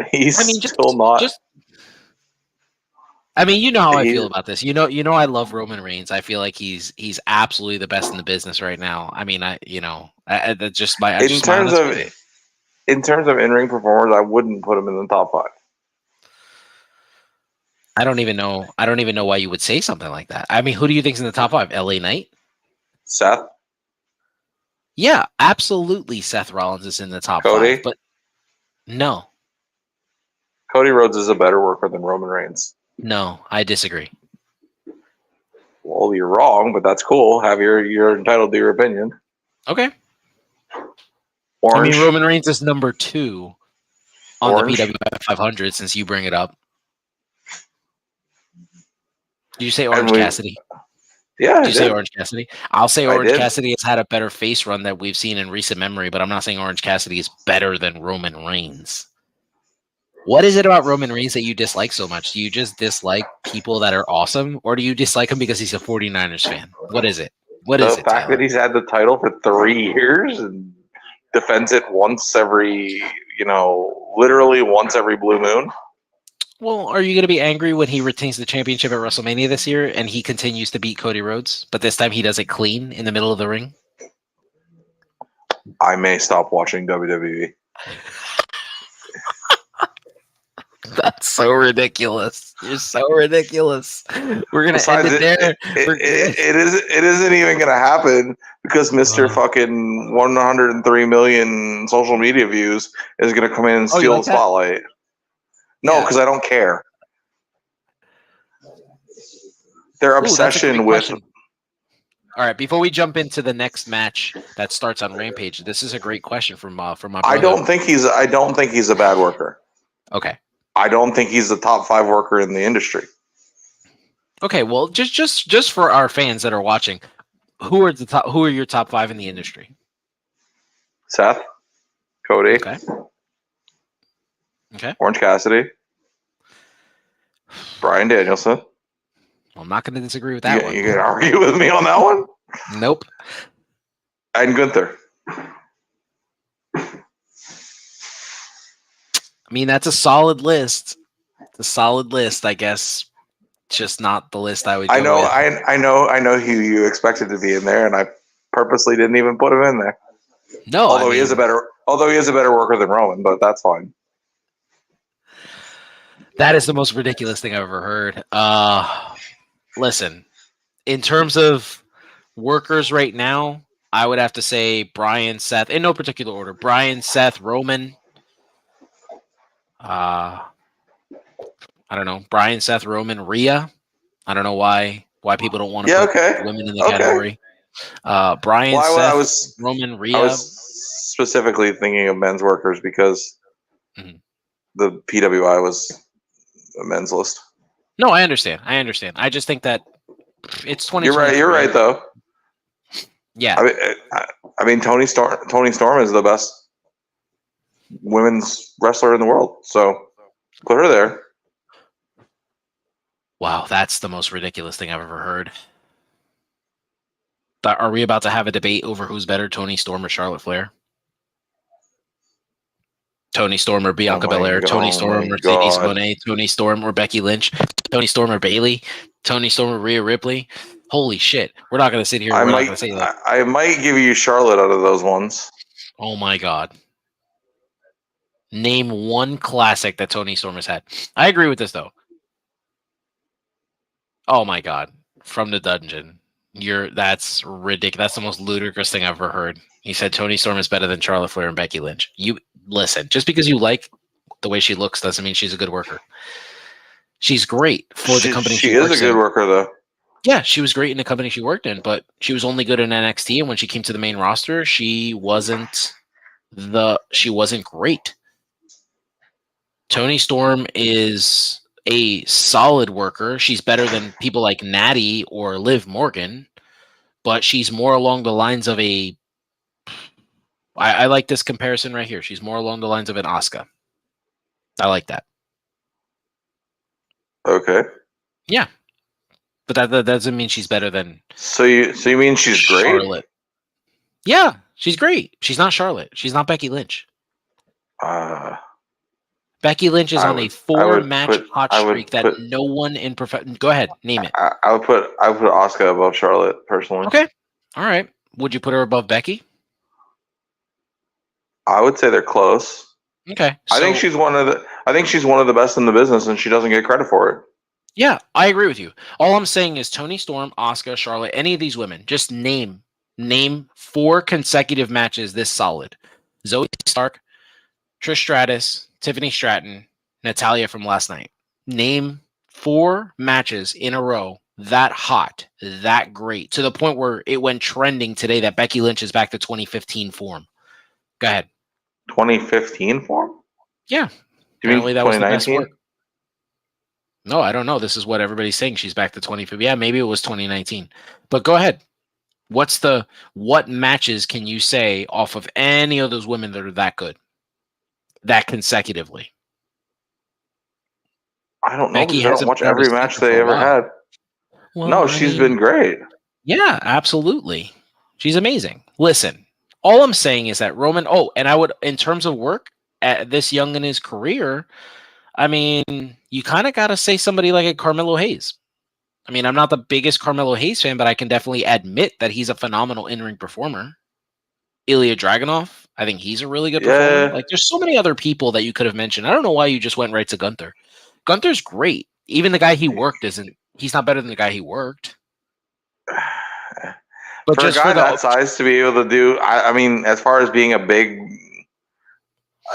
He's still not. I mean, you know how I feel about this. You know, I love Roman Reigns. I feel like he's absolutely the best in the business right now. I mean, that's just my. In terms of in-ring performers, I wouldn't put him in the top 5. I don't even know why you would say something like that. I mean, who do you think's in the top 5? LA Knight? Seth? Yeah, absolutely. Seth Rollins is in the top Cody? 5, but no. Cody Rhodes is a better worker than Roman Reigns. No, I disagree. Well, you're wrong, but that's cool. You're entitled to your opinion. Okay. Orange. I mean, Roman Reigns is number 2 on Orange. the PWI 500 since you bring it up. Did you say Orange Cassidy? Yeah, Did you say Orange Cassidy? I'll say Orange did. Cassidy has had a better face run that we've seen in recent memory, but I'm not saying Orange Cassidy is better than Roman Reigns. What is it about Roman Reigns that you dislike so much? Do you just dislike people that are awesome, or do you dislike him because he's a 49ers fan? What is it? What is it, The fact Taylor? that he's had the title for 3 years and defends it once every, literally once every blue moon. Well, are you going to be angry when he retains the championship at WrestleMania this year and he continues to beat Cody Rhodes, but this time he does it clean in the middle of the ring? I may stop watching WWE. That's so ridiculous. You're so ridiculous. We're gonna end it there. It isn't even gonna happen because Mr. fucking 103 million social media views is gonna come in and steal the spotlight. No, because I don't care. Their obsession with. All right, before we jump into the next match that starts on Rampage, this is a great question from my brother. I don't think he's a bad worker. Okay. I don't think he's the top 5 worker in the industry. Okay, well, just for our fans that are watching, who are your top 5 in the industry? Seth, Cody, okay, Orange Cassidy, Bryan Danielson. I'm not going to disagree with that one. You gonna argue with me on that one? Nope. And Gunther. I mean, that's a solid list. It's a solid list, I guess. Just not the list I would go with. I know who you expected to be in there, and I purposely didn't even put him in there. No, although he is a better worker than Roman, but that's fine. That is the most ridiculous thing I've ever heard. Listen, in terms of workers right now, I would have to say Bryan, Seth, in no particular order. Bryan, Seth, Roman. I don't know. Bryan, Seth, Roman, Rhea. I don't know why people don't want to put women in the category. Bryan, Seth, Roman, Rhea. I was specifically thinking of men's workers because the PWI was a men's list. No, I understand. I just think that it's 20. You're right, though. Yeah. I mean, Toni Storm is the best women's wrestler in the world, so put her there. Wow, that's the most ridiculous thing I've ever heard. Are we about to have a debate over who's better, Toni Storm or Charlotte Flair? Toni Storm or Bianca Belair? Toni Storm or Mercedes Moné? Toni Storm or Becky Lynch? Toni Storm or Bayley? Toni Storm or Rhea Ripley? Holy shit. We're not going to sit here and not going to say that. I might give you Charlotte out of those ones. Oh my God. Name one classic that Toni Storm has had. I agree with this, though. Oh my God. From the Dungeon. That's ridiculous. That's the most ludicrous thing I've ever heard. He said Toni Storm is better than Charlotte Flair and Becky Lynch. You listen, just because you like the way she looks doesn't mean she's a good worker. She's great for the company she works in. She is a good worker, though. Yeah, she was great in the company she worked in, but she was only good in NXT, and when she came to the main roster, she wasn't great. Toni Storm is a solid worker. She's better than people like Natty or Liv Morgan, but she's more along the lines of I like this comparison right here. She's more along the lines of an Asuka. I like that. Okay. Yeah. But that doesn't mean she's better than So you mean she's Charlotte. great? Yeah, she's great. She's not Charlotte. She's not Becky Lynch. Becky Lynch is on a 4-match hot streak that no one in Go ahead, name it. I would put Asuka above Charlotte personally. Okay. All right. Would you put her above Becky? I would say they're close. Okay. I think she's one of the best in the business, and she doesn't get credit for it. Yeah, I agree with you. All I'm saying is Toni Storm, Asuka, Charlotte, any of these women, just name 4 consecutive matches this solid. Zoe Stark, Trish Stratus, Tiffany Stratton, Natalia from last night. Name 4 matches in a row that hot, that great, to the point where it went trending today that Becky Lynch is back to 2015 form. Go ahead. 2015 form? Yeah. Do you mean Apparently that was the best 2019? work. No, I don't know. This is what everybody's saying. She's back to 2015. Yeah, maybe it was 2019. But go ahead. What matches can you say off of any of those women that are that good? That consecutively? I don't know Becky because I don't hasn't watch been able to every stick match her for they a ever while. had. Well, No, I she's mean, been great. yeah, absolutely. She's amazing. Listen, all I'm saying is that Roman, and I would, in terms of work at this young in his career, I mean, you kind of got to say somebody like a Carmelo Hayes. I mean, I'm not the biggest Carmelo Hayes fan, but I can definitely admit that he's a phenomenal in-ring performer. Ilya Dragunov, I think he's a really good performer. Yeah. Like, there's so many other people that you could have mentioned. I don't know why you just went right to Gunther. Gunther's great. Even the guy he worked he's not better than the guy he worked. But For a just guy for the that size to be able to do, I mean, as far as being a big,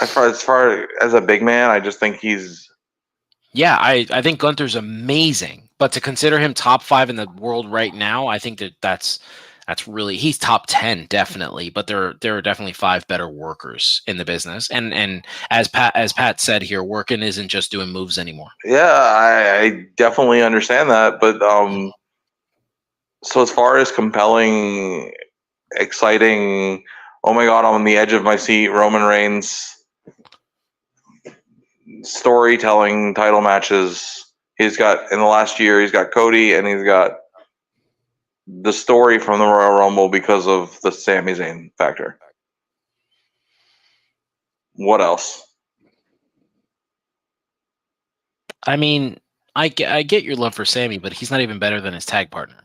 as far as a big man, I just think he's. Yeah, I think Gunther's amazing, but to consider him top 5 in the world right now, I think that's really, he's top 10 definitely, but there are definitely 5 better workers in the business. And as Pat said here, working isn't just doing moves anymore. Yeah, I definitely understand that, but so as far as compelling, exciting, oh my god, I'm on the edge of my seat, Roman Reigns storytelling title matches. He's got in the last year, he's got Cody and he's got the story from the Royal Rumble because of the Sami Zayn factor. What else? I mean, I get your love for Sammy, but he's not even better than his tag partner.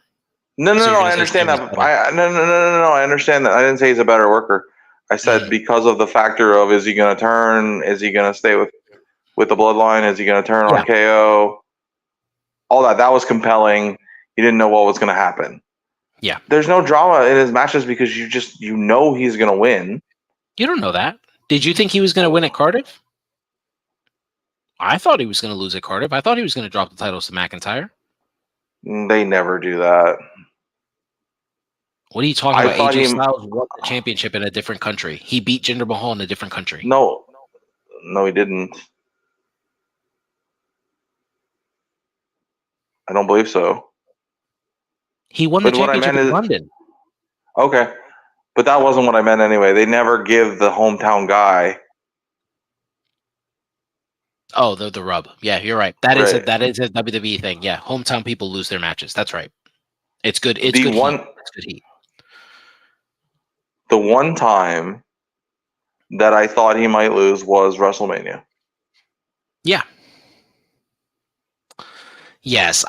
No, So you're I gonna say understand Sammy's that. better? No, I understand that. I didn't say he's a better worker. I said because of the factor of is he going to turn? Is he going to stay with the bloodline? Is he going to turn on KO? All that was compelling. You didn't know what was going to happen. Yeah. There's no drama in his matches because you know he's going to win. You don't know that. Did you think he was going to win at Cardiff? I thought he was going to lose at Cardiff. I thought he was going to drop the titles to McIntyre. They never do that. What are you talking about? AJ Styles won the championship in a different country. He beat Jinder Mahal in a different country. No, he didn't. I don't believe so. He won the championship in London. Okay, but that wasn't what I meant anyway. They never give the hometown guy. Oh, the rub. Yeah, you're right. That is a WWE thing. Yeah, hometown people lose their matches. That's right. It's good. It's good heat. It's good heat. The one time that I thought he might lose was WrestleMania. Yeah. Yes,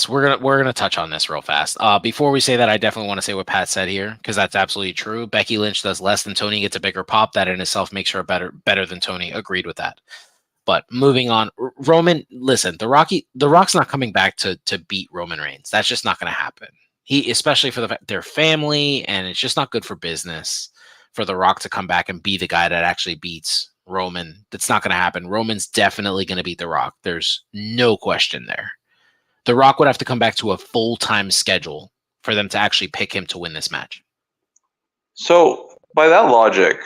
we're gonna touch on this real fast. Before we say that, I definitely want to say what Pat said here because that's absolutely true. Becky Lynch does less than Tony, gets a bigger pop. That in itself makes her better than Tony. Agreed with that. But moving on, Roman. Listen, the Rock's not coming back to beat Roman Reigns. That's just not going to happen. Especially for their family, and it's just not good for business for the Rock to come back and be the guy that actually beats Roman. That's not going to happen. Roman's definitely going to beat the Rock. There's no question there. The Rock would have to come back to a full-time schedule for them to actually pick him to win this match. So, by that logic,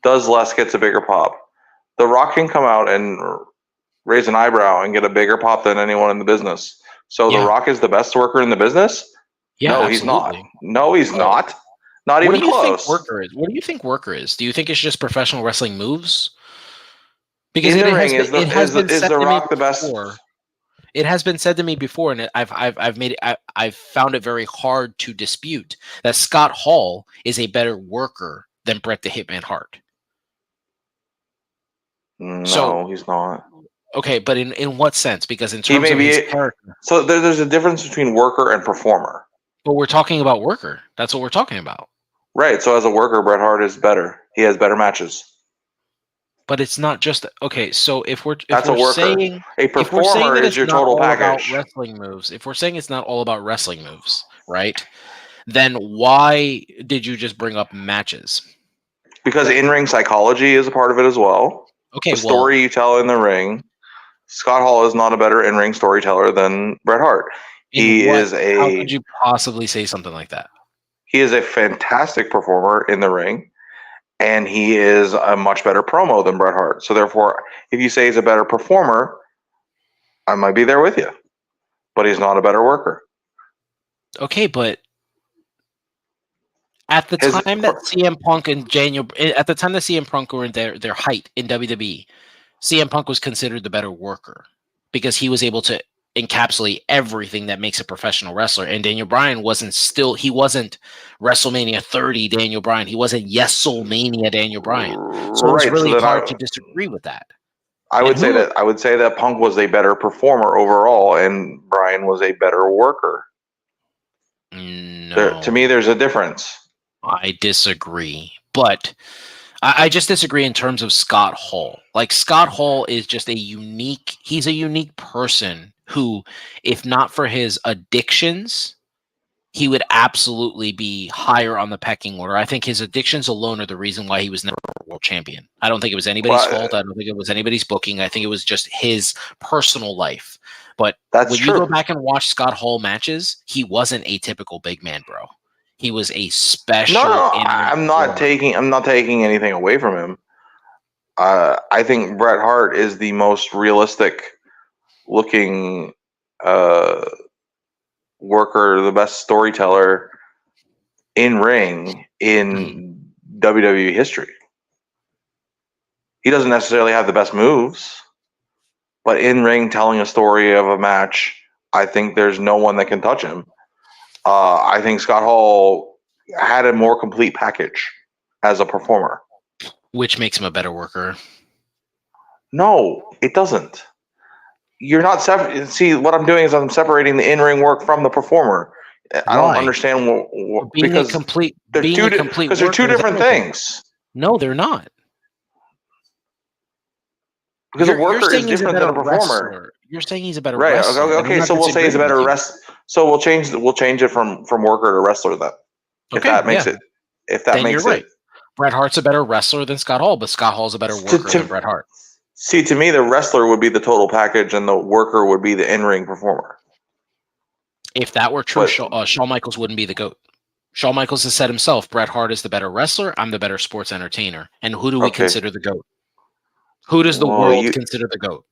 does less gets a bigger pop? The Rock can come out and raise an eyebrow and get a bigger pop than anyone in the business. So The Rock is the best worker in the business? Yeah, no, absolutely. he's not. No, he's not. Not even close. What do you think worker is? Do you think it's just professional wrestling moves? Because in the ring, is The Rock the best? It has been said to me before, and I've found it very hard to dispute that Scott Hall is a better worker than Bret the Hitman Hart. No, he's not. Okay, but in what sense? Because in terms of his character, so there's a difference between worker and performer. But we're talking about worker. That's what we're talking about. Right. So as a worker, Bret Hart is better. He has better matches. But it's not just okay. So if we're saying a performer is your total package. Wrestling moves. If we're saying it's not all about wrestling moves, right? Then why did you just bring up matches? Because in-ring psychology is a part of it as well. Okay, The story you tell in the ring. Scott Hall is not a better in-ring storyteller than Bret Hart. how could you possibly say something like that? He is a fantastic performer in the ring, and he is a much better promo than Bret Hart. So therefore, if you say he's a better performer, I might be there with you. But he's not a better worker. Okay, but at the time that CM Punk and CM Punk were in their height in WWE, CM Punk was considered the better worker because he was able to encapsulate everything that makes a professional wrestler. And Daniel Bryan wasn't WrestleMania 30 Daniel Bryan. He wasn't Yes-Soul-Mania Daniel Bryan. So it's really hard to disagree with that. I would say that Punk was a better performer overall, and Bryan was a better worker. No, to me, there's a difference. I disagree, but I just disagree in terms of Scott Hall. Like, Scott Hall is just he's a unique person who, if not for his addictions, he would absolutely be higher on the pecking order. I think his addictions alone are the reason why he was never a world champion. I don't think it was anybody's fault. I don't think it was anybody's booking. I think it was just his personal life. But when you go back and watch Scott Hall matches, he wasn't a typical big man, bro. He was a special. No, I'm not taking anything away from him. I think Bret Hart is the most realistic looking worker, the best storyteller in ring in WWE history. He doesn't necessarily have the best moves, but in ring telling a story of a match, I think there's no one that can touch him. I think Scott Hall had a more complete package as a performer. Which makes him a better worker. No, it doesn't. You're not see, what I'm doing is I'm separating the in-ring work from the performer. I don't understand because they're two different things. No, they're not. Because a worker is different than a performer. Wrestler. You're saying he's a better wrestler. Okay, so we'll say he's a better wrestler. So we'll change it from worker to wrestler then. If that makes it. Right. Bret Hart's a better wrestler than Scott Hall, but Scott Hall's a better worker than Bret Hart. See, to me, the wrestler would be the total package, and the worker would be the in-ring performer. If that were true, Shawn Michaels wouldn't be the GOAT. Shawn Michaels has said himself, Bret Hart is the better wrestler, I'm the better sports entertainer. And who do we consider the GOAT? Who does the world consider the GOAT?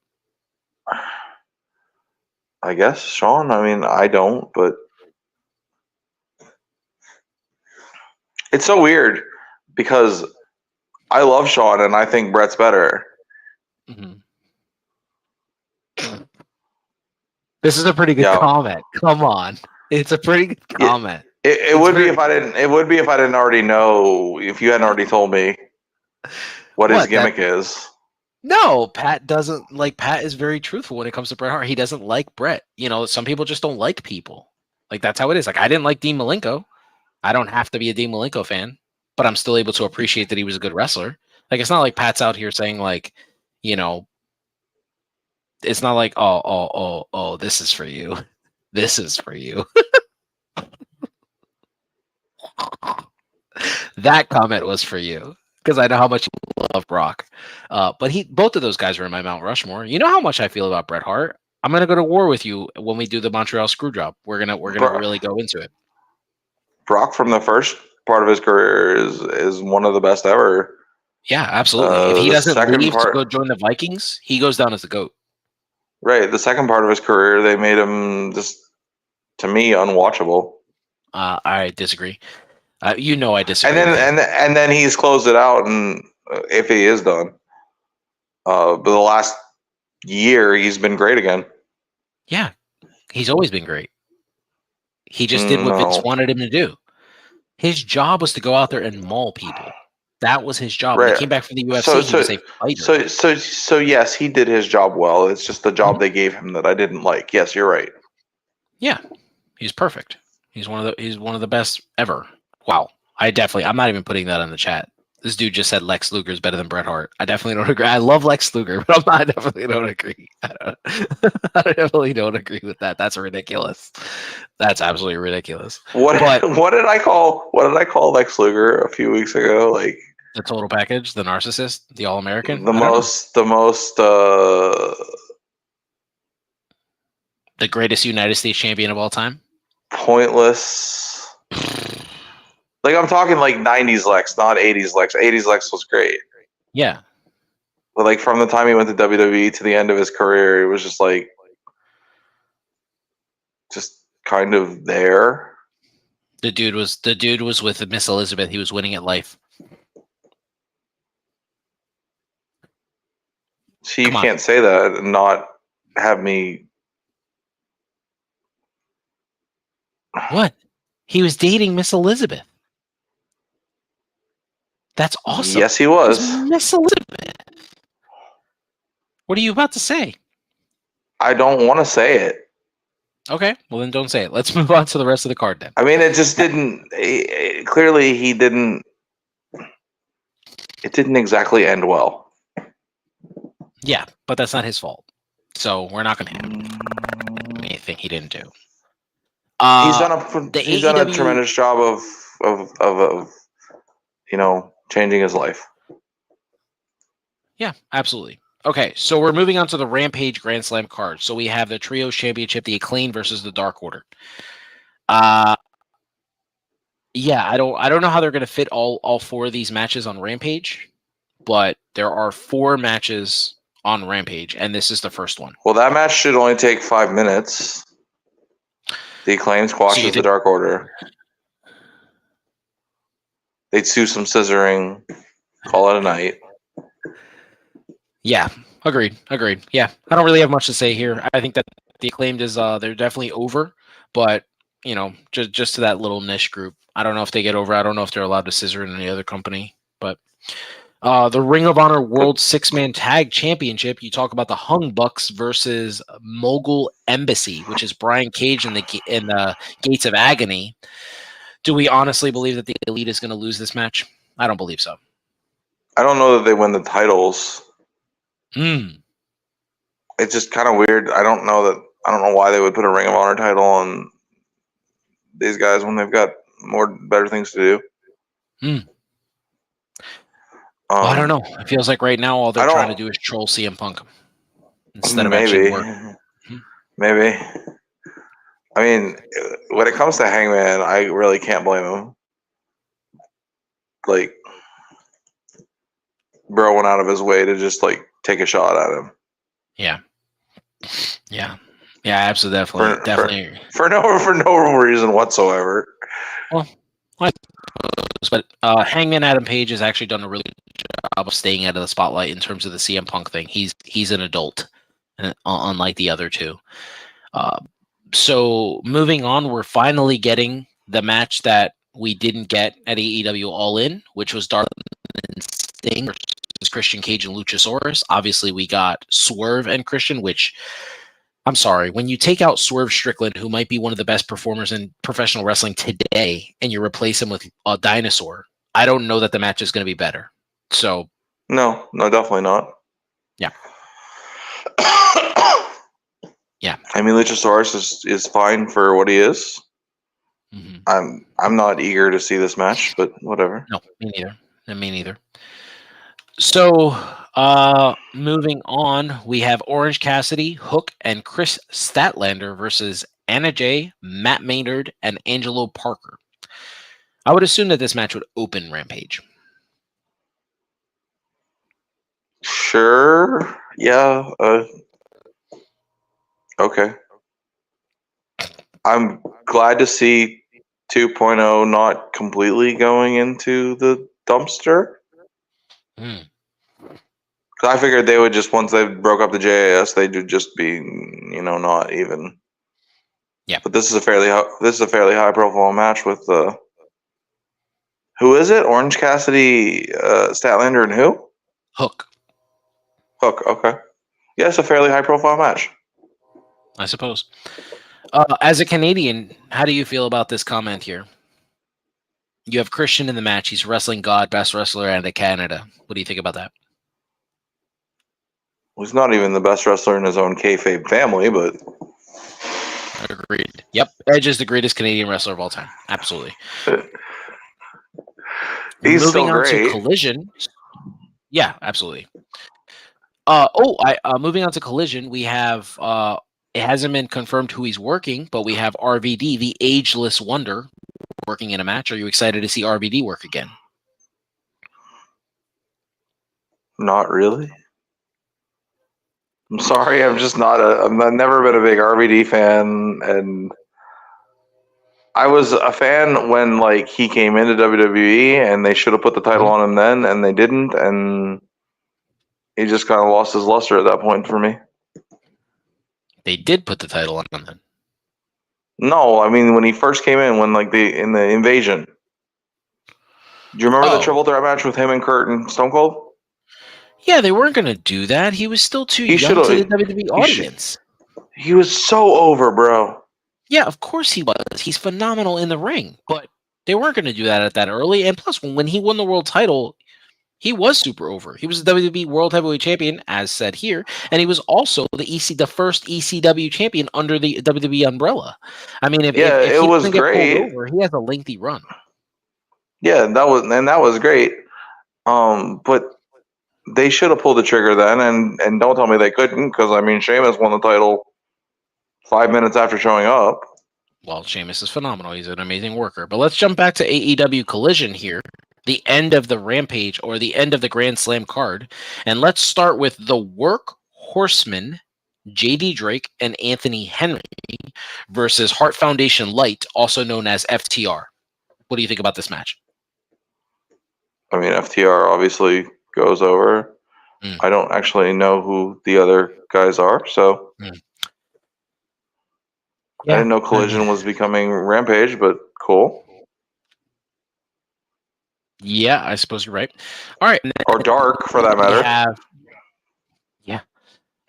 I guess Shawn. I mean, I don't, but it's so weird because I love Shawn and I think Bret's better. Mm-hmm. This is a pretty good comment. Come on, it's a pretty good comment. It would be if I didn't. It would be if I didn't already know. If you hadn't already told me what his gimmick is. No, Pat doesn't like. Pat is very truthful when it comes to Bret Hart. He doesn't like Bret. You know, some people just don't like people. Like, that's how it is. Like, I didn't like Dean Malenko. I don't have to be a Dean Malenko fan, but I'm still able to appreciate that he was a good wrestler. Like, it's not like Pat's out here saying, like, you know, it's not like, oh, this is for you. This is for you. That comment was for you because I know how much you love Brock. But both of those guys are in my Mount Rushmore. You know how much I feel about Bret Hart. I'm gonna go to war with you when we do the Montreal Screwjob. We're gonna really go into it. Brock from the first part of his career is one of the best ever. Yeah, absolutely. If he doesn't leave to go join the Vikings, he goes down as the GOAT. Right. The second part of his career, they made him just, to me, unwatchable. I disagree. I disagree. And then he's closed it out, and if he is done, but the last year he's been great again. Yeah, he's always been great. He just did what Vince wanted him to do. His job was to go out there and maul people. That was his job. Right. When he came back from the UFC, he was a fighter. So yes, he did his job well. It's just the job they gave him that I didn't like. Yes, you're right. Yeah, he's perfect. He's one of the best ever. Wow. I'm not even putting that on the chat. This dude just said Lex Luger is better than Bret Hart. I definitely don't agree. I love Lex Luger, but I definitely don't agree. I definitely don't agree with that. That's ridiculous. That's absolutely ridiculous. What did I call Lex Luger a few weeks ago? Like, The total package, the narcissist, the all-American. The most the greatest United States champion of all time. Pointless. Like, I'm talking like 90s Lex, not 80s Lex. 80s Lex was great. Yeah. But like from the time he went to WWE to the end of his career, it was just like kind of there. The dude was with Miss Elizabeth. He was winning at life. See, you can't say that and not have me. What? He was dating Miss Elizabeth. That's awesome. Yes, he was. Miss Elizabeth. What are you about to say? I don't want to say it. Okay, well then don't say it. Let's move on to the rest of the card then. I mean, it just didn't. Clearly, he didn't. It didn't exactly end well. Yeah, but that's not his fault. So we're not going to have anything he didn't do. He's done a tremendous job of changing his life. Yeah, absolutely. Okay, so we're moving on to the Rampage Grand Slam card. So we have the Trios Championship, the Acclaim versus the Dark Order. Yeah, I don't know how they're going to fit all four of these matches on Rampage, but there are 4 matches on Rampage, and this is the first one. Well, that match should only take 5 minutes. The Acclaim squashes the Dark Order. They'd do some scissoring, call it a night. Yeah, agreed. Yeah, I don't really have much to say here. I think that the Acclaimed is they're definitely over, but just to that little niche group. I don't know if they get over. I don't know if they're allowed to scissor in any other company, but the Ring of Honor World 6-Man Tag Championship. You talk about the Hung Bucks versus Mogul Embassy, which is Brian Cage in the Gates of Agony. Do we honestly believe that the Elite is going to lose this match? I don't believe so. I don't know that they win the titles. It's just kind of weird. I don't know why they would put a Ring of Honor title on these guys when they've got better things to do. Well, I don't know. It feels like right now all they're trying to do is troll CM Punk instead of actually work. Maybe. I mean, when it comes to Hangman, I really can't blame him. Like, bro went out of his way to just take a shot at him. Yeah, absolutely, definitely. For no reason whatsoever. Well, but Hangman Adam Page has actually done a really good job of staying out of the spotlight in terms of the CM Punk thing. He's an adult, unlike the other two. So moving on, we're finally getting the match that we didn't get at AEW All In, which was Dark and Sting versus Christian Cage and Luchasaurus. Obviously, we got Swerve and Christian, which, I'm sorry, when you take out Swerve Strickland, who might be one of the best performers in professional wrestling today, and you replace him with a dinosaur, I don't know that the match is going to be better. So, no, definitely not. Yeah. Yeah. I mean, Luchasaurus is fine for what he is. Mm-hmm. I'm not eager to see this match, but whatever. No, me neither. So, moving on, we have Orange Cassidy, Hook, and Chris Statlander versus Anna Jay, Matt Maynard, and Angelo Parker. I would assume that this match would open Rampage. Sure. Yeah. Okay. I'm glad to see 2.0 not completely going into the dumpster. I figured they would just, once they broke up the JAS, they would just be, not even. Yeah. But this is a fairly high profile match with who is it? Orange Cassidy, Statlander, and who? Hook. Okay. Yeah, it's a fairly high profile match, I suppose. As a Canadian, how do you feel about this comment here? You have Christian in the match. He's wrestling god, best wrestler out of Canada. What do you think about that? Well, he's not even the best wrestler in his own kayfabe family, but... Agreed. Yep. Edge is the greatest Canadian wrestler of all time. Absolutely. He's Moving still on to great. Collision. Yeah, absolutely. Moving on to Collision, we have it hasn't been confirmed who he's working, but we have RVD, the ageless wonder, working in a match. Are you excited to see RVD work again? Not really. I'm sorry. I'm just not I've never been a big RVD fan, and I was a fan when like he came into WWE, and they should have put the title on him then, and they didn't, and he just kind of lost his luster at that point for me. They did put the title on him. No, I mean when he first came in, when like in the invasion. Do you remember the triple threat match with him and Kurt and Stone Cold? Yeah, they weren't going to do that. He was still too He young to the should've- WWE audience. He was so over, bro. Yeah, of course he was. He's phenomenal in the ring, but they weren't going to do that at that early. And plus, when he won the world title, he was super over. He was the WWE World Heavyweight Champion, as said here, and he was also the first ECW champion under the WWE umbrella. I mean, if he was doesn't get great. pulled over, he has a lengthy run. Yeah, that was great. But they should have pulled the trigger then, and don't tell me they couldn't, because I mean, Sheamus won the title 5 minutes after showing up. Well, Sheamus is phenomenal. He's an amazing worker. But let's jump back to AEW Collision here, the end of the Rampage or the end of the Grand Slam card. And let's start with the Work Horsemen, JD Drake and Anthony Henry versus Heart Foundation Light, also known as FTR. What do you think about this match? I mean, FTR obviously goes over. I don't actually know who the other guys are, so I didn't know Collision was becoming Rampage, but cool. Yeah, I suppose you're right. All right. Or Dark, for that matter.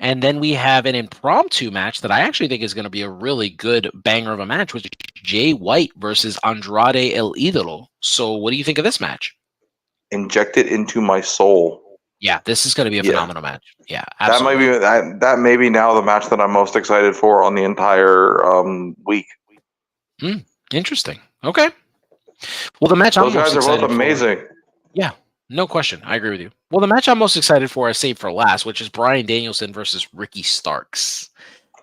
And then we have an impromptu match that I actually think is going to be a really good banger of a match, which is Jay White versus Andrade El Idolo. So what do you think of this match? Inject it into my soul. Yeah, this is going to be a phenomenal match. Yeah, absolutely. That may be now the match that I'm most excited for on the entire week. Interesting. Okay. Well, the match Those guys are both amazing. Yeah, no question. I agree with you. Well, the match I'm most excited for, I saved for last, which is Bryan Danielson versus Ricky Starks.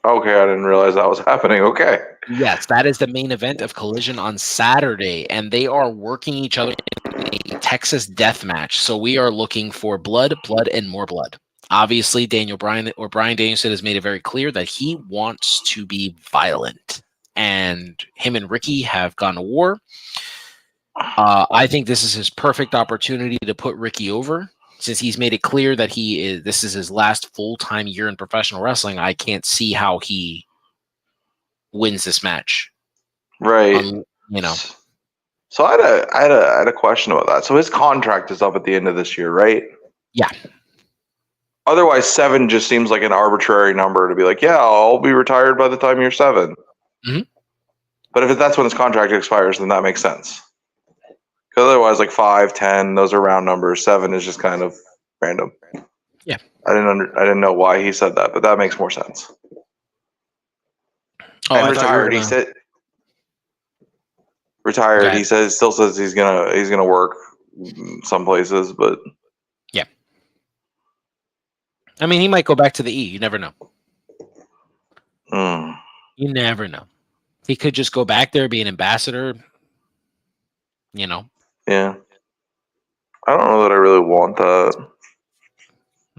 Okay, I didn't realize that was happening. Okay. Yes, that is the main event of Collision on Saturday, and they are working each other in a Texas death match. So we are looking for blood, and more blood. Obviously, Bryan Danielson has made it very clear that he wants to be violent, and him and Ricky have gone to war. I think this is his perfect opportunity to put Ricky over, since he's made it clear that this is his last full-time year in professional wrestling. I can't see how he wins this match. Right. So I had a question about that. So his contract is up at the end of this year, right? Yeah. Otherwise, 7 just seems like an arbitrary number to be like, yeah, I'll be retired by the time you're 7. Mm-hmm. But if that's when his contract expires, then that makes sense. Because otherwise, like 5, 10, those are round numbers. 7 is just kind of random. Yeah. I didn't know why he said that, but that makes more sense. And retired, he said. Retired, he still says he's gonna work some places, but yeah. I mean, he might go back to the E. You never know. You never know. He could just go back there, be an ambassador. You know. Yeah. I don't know that I really want that.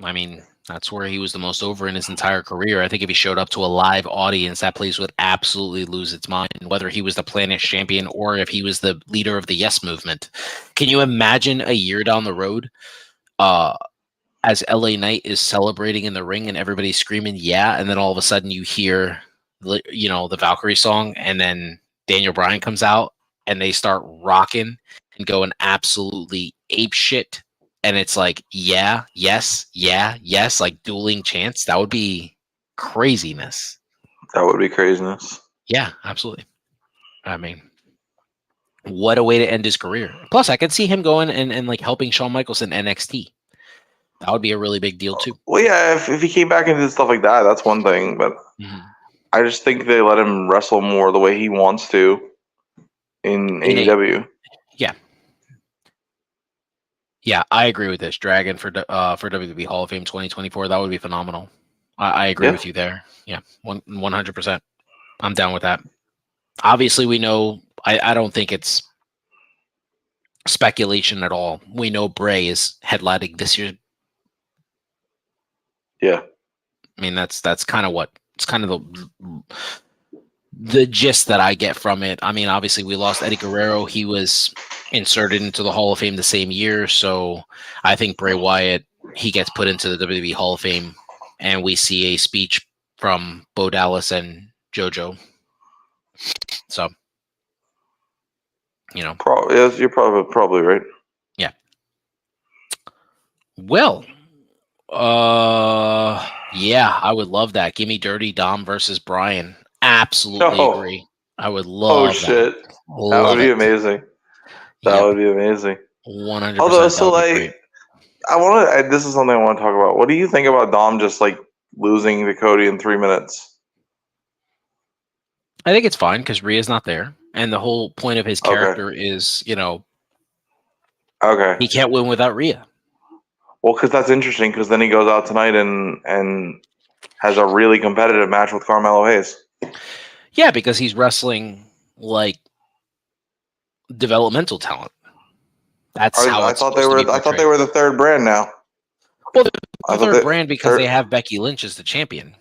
I mean, that's where he was the most over in his entire career. I think if he showed up to a live audience, that place would absolutely lose its mind, whether he was the Planet champion or if he was the leader of the Yes movement. Can you imagine a year down the road as LA Knight is celebrating in the ring and everybody's screaming, yeah, and then all of a sudden you hear, the Valkyrie song, and then Daniel Bryan comes out and they start rocking and going absolutely ape shit. And it's like, yeah, yes, like dueling chants. That would be craziness. That would be craziness. Yeah, absolutely. I mean, what a way to end his career. Plus, I could see him going and like helping Shawn Michaels in NXT. That would be a really big deal too. Well, yeah, if he came back and did stuff like that, that's one thing. But I just think they let him wrestle more the way he wants to in AEW. Yeah. Yeah, I agree with this. Dragon for WWE Hall of Fame 2024. That would be phenomenal. I agree Yeah. with you there. Yeah, 100%. I'm down with that. Obviously, we know. I don't think it's speculation at all. We know Bray is headlining this year. Yeah. I mean, that's kind of what it's kind of the gist that I get from it. I mean, obviously, we lost Eddie Guerrero. He was inserted into the Hall of Fame the same year, so I think Bray Wyatt, he gets put into the WWE Hall of Fame, and we see a speech from Bo Dallas and JoJo. So, you know, Yes, you're probably right. yeah. Well, yeah, I would love that. Give me Dirty Dom versus Brian. Absolutely Oh, agree. I would oh love that. shit, that would Love be it. amazing. That Yep. would be amazing. Although, 100%. That so would be like, great. I want to. This is something I want to talk about. What do you think about Dom just like losing to Cody in 3 minutes? I think it's fine because Rhea's not there. And the whole point of his Okay. character is, Okay. he can't win without Rhea. Well, because that's interesting. Because then he goes out tonight and has a really competitive match with Carmelo Hayes. Yeah, because he's wrestling like developmental talent. That's how I it's thought they supposed to were. be I thought they portrayed. were the third brand now. Well, they're I the thought third that. brand because they have Becky Lynch as the champion.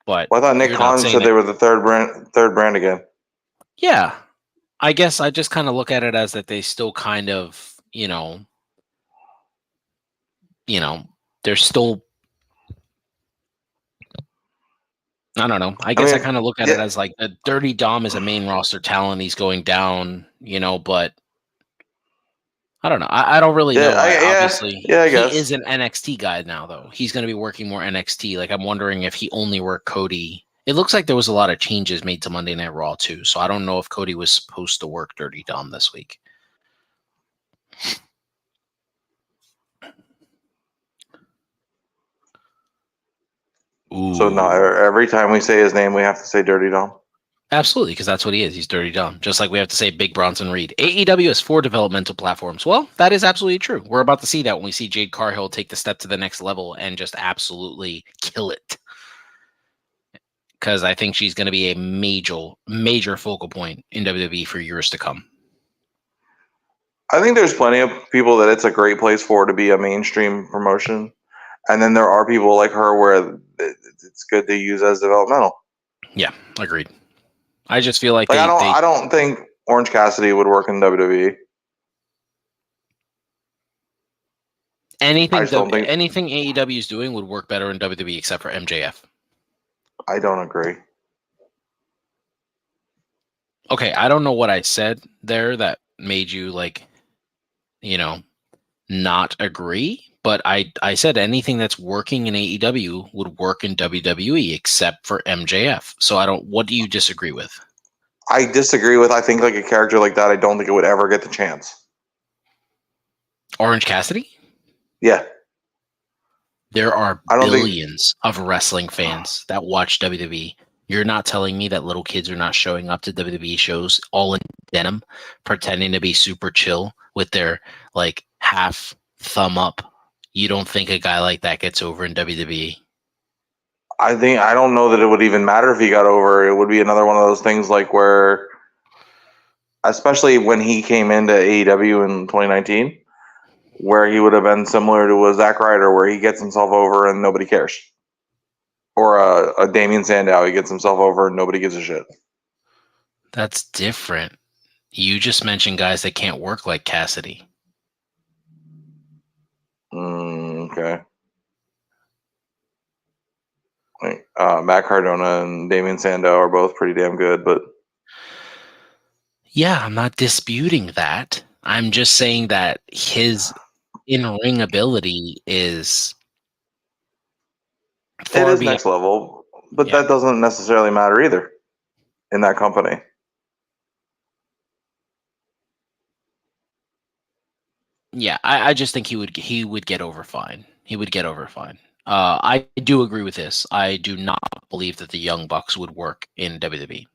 But Well, I thought Nick you're not Khan saying said that. they were the third brand. Third brand again. Yeah. I guess I just kind of look at it as that they still kind of, they're still, I don't know. I guess I mean, kind of look at yeah, it as like the Dirty Dom is a main roster talent. He's going down, but I don't know. I don't really yeah, know. Obviously, yeah. I he is guess. an NXT guy now, though. He's going to be working more NXT. Like, I'm wondering if he only worked Cody. It looks like there was a lot of changes made to Monday Night Raw, too. So I don't know if Cody was supposed to work Dirty Dom this week. So now Ooh. every time we say his name, we have to say Dirty Dom. Absolutely, because that's what he is. He's Dirty Dom. Just like we have to say Big Bronson Reed. AEW has 4 developmental platforms. Well, that is absolutely true. We're about to see that when we see Jade Cargill take the step to the next level and just absolutely kill it. Because I think she's going to be a major focal point in WWE for years to come. I think there's plenty of people that it's a great place for to be a mainstream promotion, and then there are people like her where it's good to use as developmental. Yeah, agreed. I just feel like Like they I don't think Orange Cassidy would work in WWE. I anything just don't think. anything AEW is doing would work better in WWE except for MJF. I don't agree. Okay, I don't know what I said there that made you not agree, but I said anything that's working in AEW would work in WWE except for MJF. So what do you disagree with? I disagree with. I think like a character like that, I don't think it would ever get the chance. Orange Cassidy? Yeah, There are I don't think. billions of wrestling fans that watch WWE. You're not telling me that little kids are not showing up to WWE shows all in denim, pretending to be super chill with their half thumb up. You don't think a guy like that gets over in WWE? I don't know that it would even matter if he got over. It would be another one of those things like where, especially when he came into AEW in 2019, where he would have been similar to a Zack Ryder, where he gets himself over and nobody cares, or a Damian Sandow, he gets himself over and nobody gives a shit. That's different. You just mentioned guys that can't work like Cassidy. Okay. Matt Cardona and Damian Sandow are both pretty damn good, but Yeah, I'm not disputing that. I'm just saying that his in-ring ability is it far is beyond. next level. But Yeah. that doesn't necessarily matter either in that company. Yeah, I just think he would get over fine. He would get over fine. I do agree with this. I do not believe that the Young Bucks would work in WWE.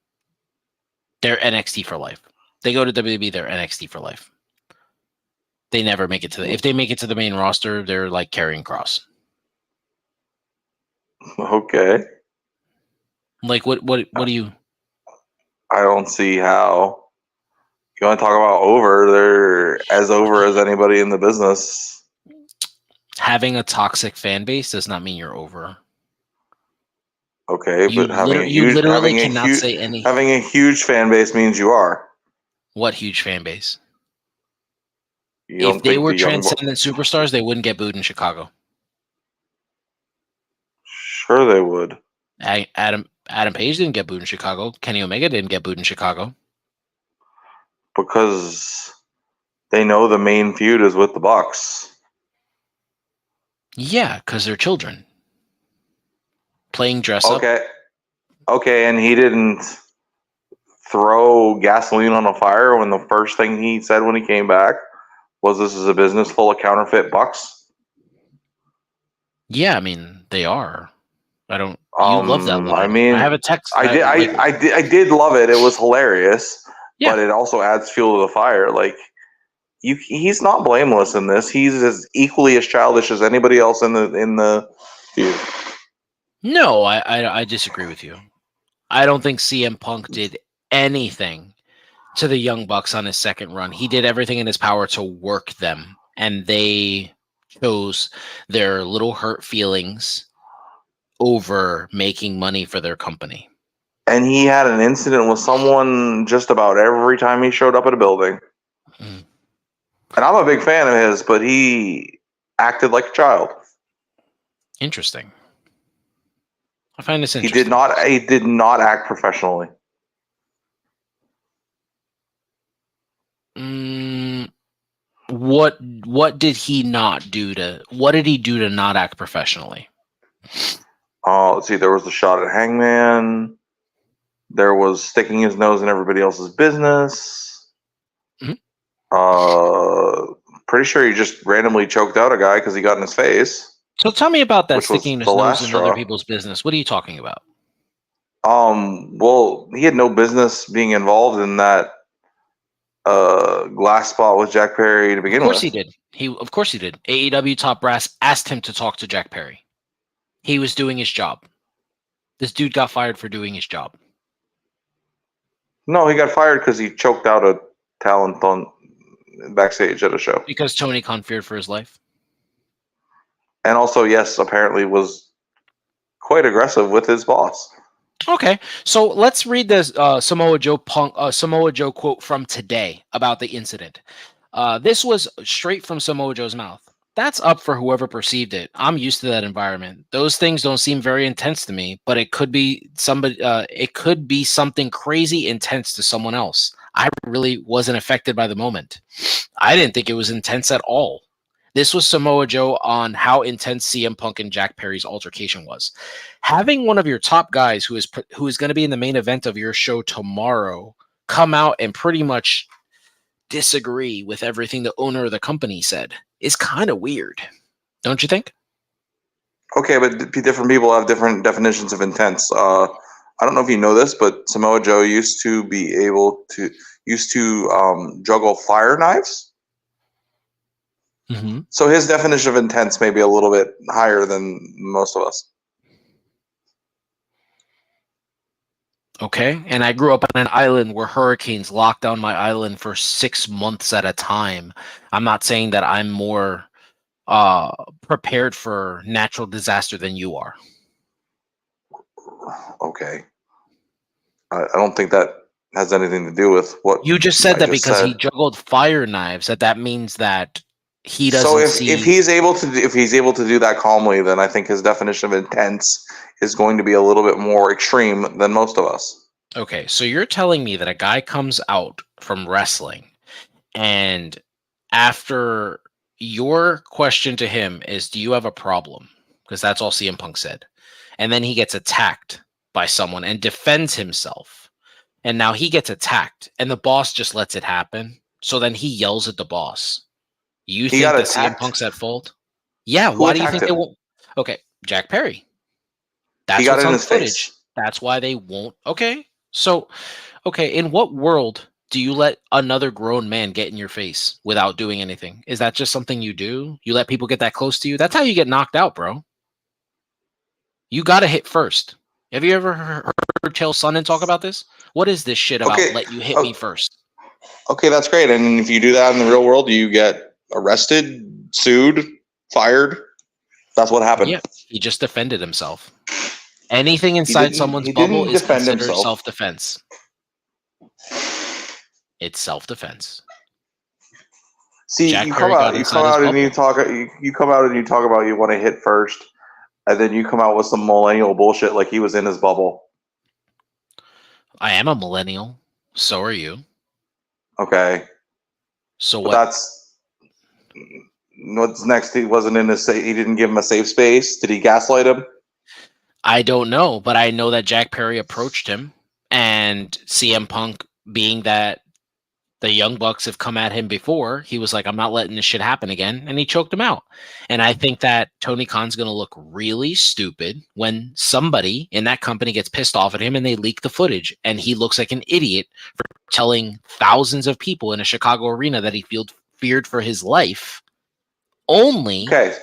They're NXT for life. They go to WWE, they're NXT for life. They never make it to the. If they make it to the main roster, they're like Karrion Kross. Okay. Like what do you? I don't see how. You want to talk about over? They're as over as anybody in the business. Having a toxic fan base does not mean you're over. Okay, You but literally cannot say any. having a huge fan base means you are. What huge fan base? You If don't they think were the young transcendent superstars, they wouldn't get booed in Chicago. Sure, they would. Adam Page didn't get booed in Chicago. Kenny Omega didn't get booed in Chicago. Because they know the main feud is with the Bucks. Yeah, because they're children. Playing dress up. Okay, and he didn't throw gasoline on a fire when the first thing he said when he came back was this is a business full of counterfeit bucks. Yeah, I mean they are. I don't. You love that line. I mean, I have a text. I did love it. It was hilarious, Yeah. but it also adds fuel to the fire. Like he's not blameless in this. He's as equally as childish as anybody else in the feud. No, I disagree with you. I don't think CM Punk did anything to the Young Bucks on his second run. He did everything in his power to work them, and they chose their little hurt feelings over making money for their company. And he had an incident with someone just about every time he showed up at a building. Mm. And I'm a big fan of his, but he acted like a child. Interesting. I find this interesting. He did not act professionally. What did he not do to? What did he do to not act professionally? Let's see. There was the shot at Hangman. There was sticking his nose in everybody else's business. Mm-hmm. Pretty sure he just randomly choked out a guy because he got in his face. So tell me about that sticking his nose in other people's business. What are you talking about? Well, he had no business being involved in that glass spot with Jack Perry to begin with. Of course he did. Of course he did. AEW Top Brass asked him to talk to Jack Perry. He was doing his job. This dude got fired for doing his job. No, he got fired because he choked out a talent on backstage at a show. Because Tony Khan feared for his life. And also, yes, apparently was quite aggressive with his boss. Okay, so let's read this Samoa Joe quote from today about the incident. This was straight from Samoa Joe's mouth. That's up for whoever perceived it. I'm used to that environment. Those things don't seem very intense to me, but it could be somebody. It could be something crazy intense to someone else. I really wasn't affected by the moment. I didn't think it was intense at all. This was Samoa Joe on how intense CM Punk and Jack Perry's altercation was. Having one of your top guys who is going to be in the main event of your show tomorrow come out and pretty much disagree with everything the owner of the company said is kind of weird. Don't you think? Okay, but different people have different definitions of intense. I don't know if you know this, but Samoa Joe used to juggle fire knives. Mm-hmm. So his definition of intense may be a little bit higher than most of us. Okay, and I grew up on an island where hurricanes locked down my island for 6 months at a time. I'm not saying that I'm more prepared for natural disaster than you are. Okay. I don't think that has anything to do with what you just said. That because he juggled fire knives, that means that he doesn't. So if he's able to do that calmly, then I think his definition of intense is going to be a little bit more extreme than most of us. Okay, so you're telling me that a guy comes out from wrestling, and after your question to him is, "Do you have a problem?" Because that's all CM Punk said, and then he gets attacked by someone and defends himself, and now he gets attacked, and the boss just lets it happen. So then he yells at the boss. You think that CM Punk's at fault? Yeah. Why do you think they won't? Okay, Jack Perry. That's what's on footage. That's why they won't. Okay. So, in what world Do you let another grown man get in your face without doing anything? Is that just something you do? You let people get that close to you? That's how you get knocked out, bro. You got to hit first. Have you ever heard Chael Sonnen talk about this? What is this shit about Okay, let you hit me first? okay, that's great. And if you do that in the real world, you get arrested, sued, fired. That's what happened. Yeah, he just defended himself. Anything He inside didn't. someone's He bubble didn't is defend considered himself. self-defense. It's self-defense. See, Jack you come Perry got out. You inside come his out and you bubble. talk. You come out and you talk about you want to hit first, and then you come out with some millennial bullshit like he was in his bubble. I am a millennial. So are you. Okay. So But what? that's what's next. He wasn't in his. He didn't give him a safe space. Did he gaslight him? I don't know, but I know that Jack Perry approached him, and CM Punk, being that the Young Bucks have come at him before, he was like, I'm not letting this shit happen again. And he choked him out. And I think that Tony Khan's going to look really stupid when somebody in that company gets pissed off at him and they leak the footage. And he looks like an idiot for telling thousands of people in a Chicago arena that he feared for his life, only Okay.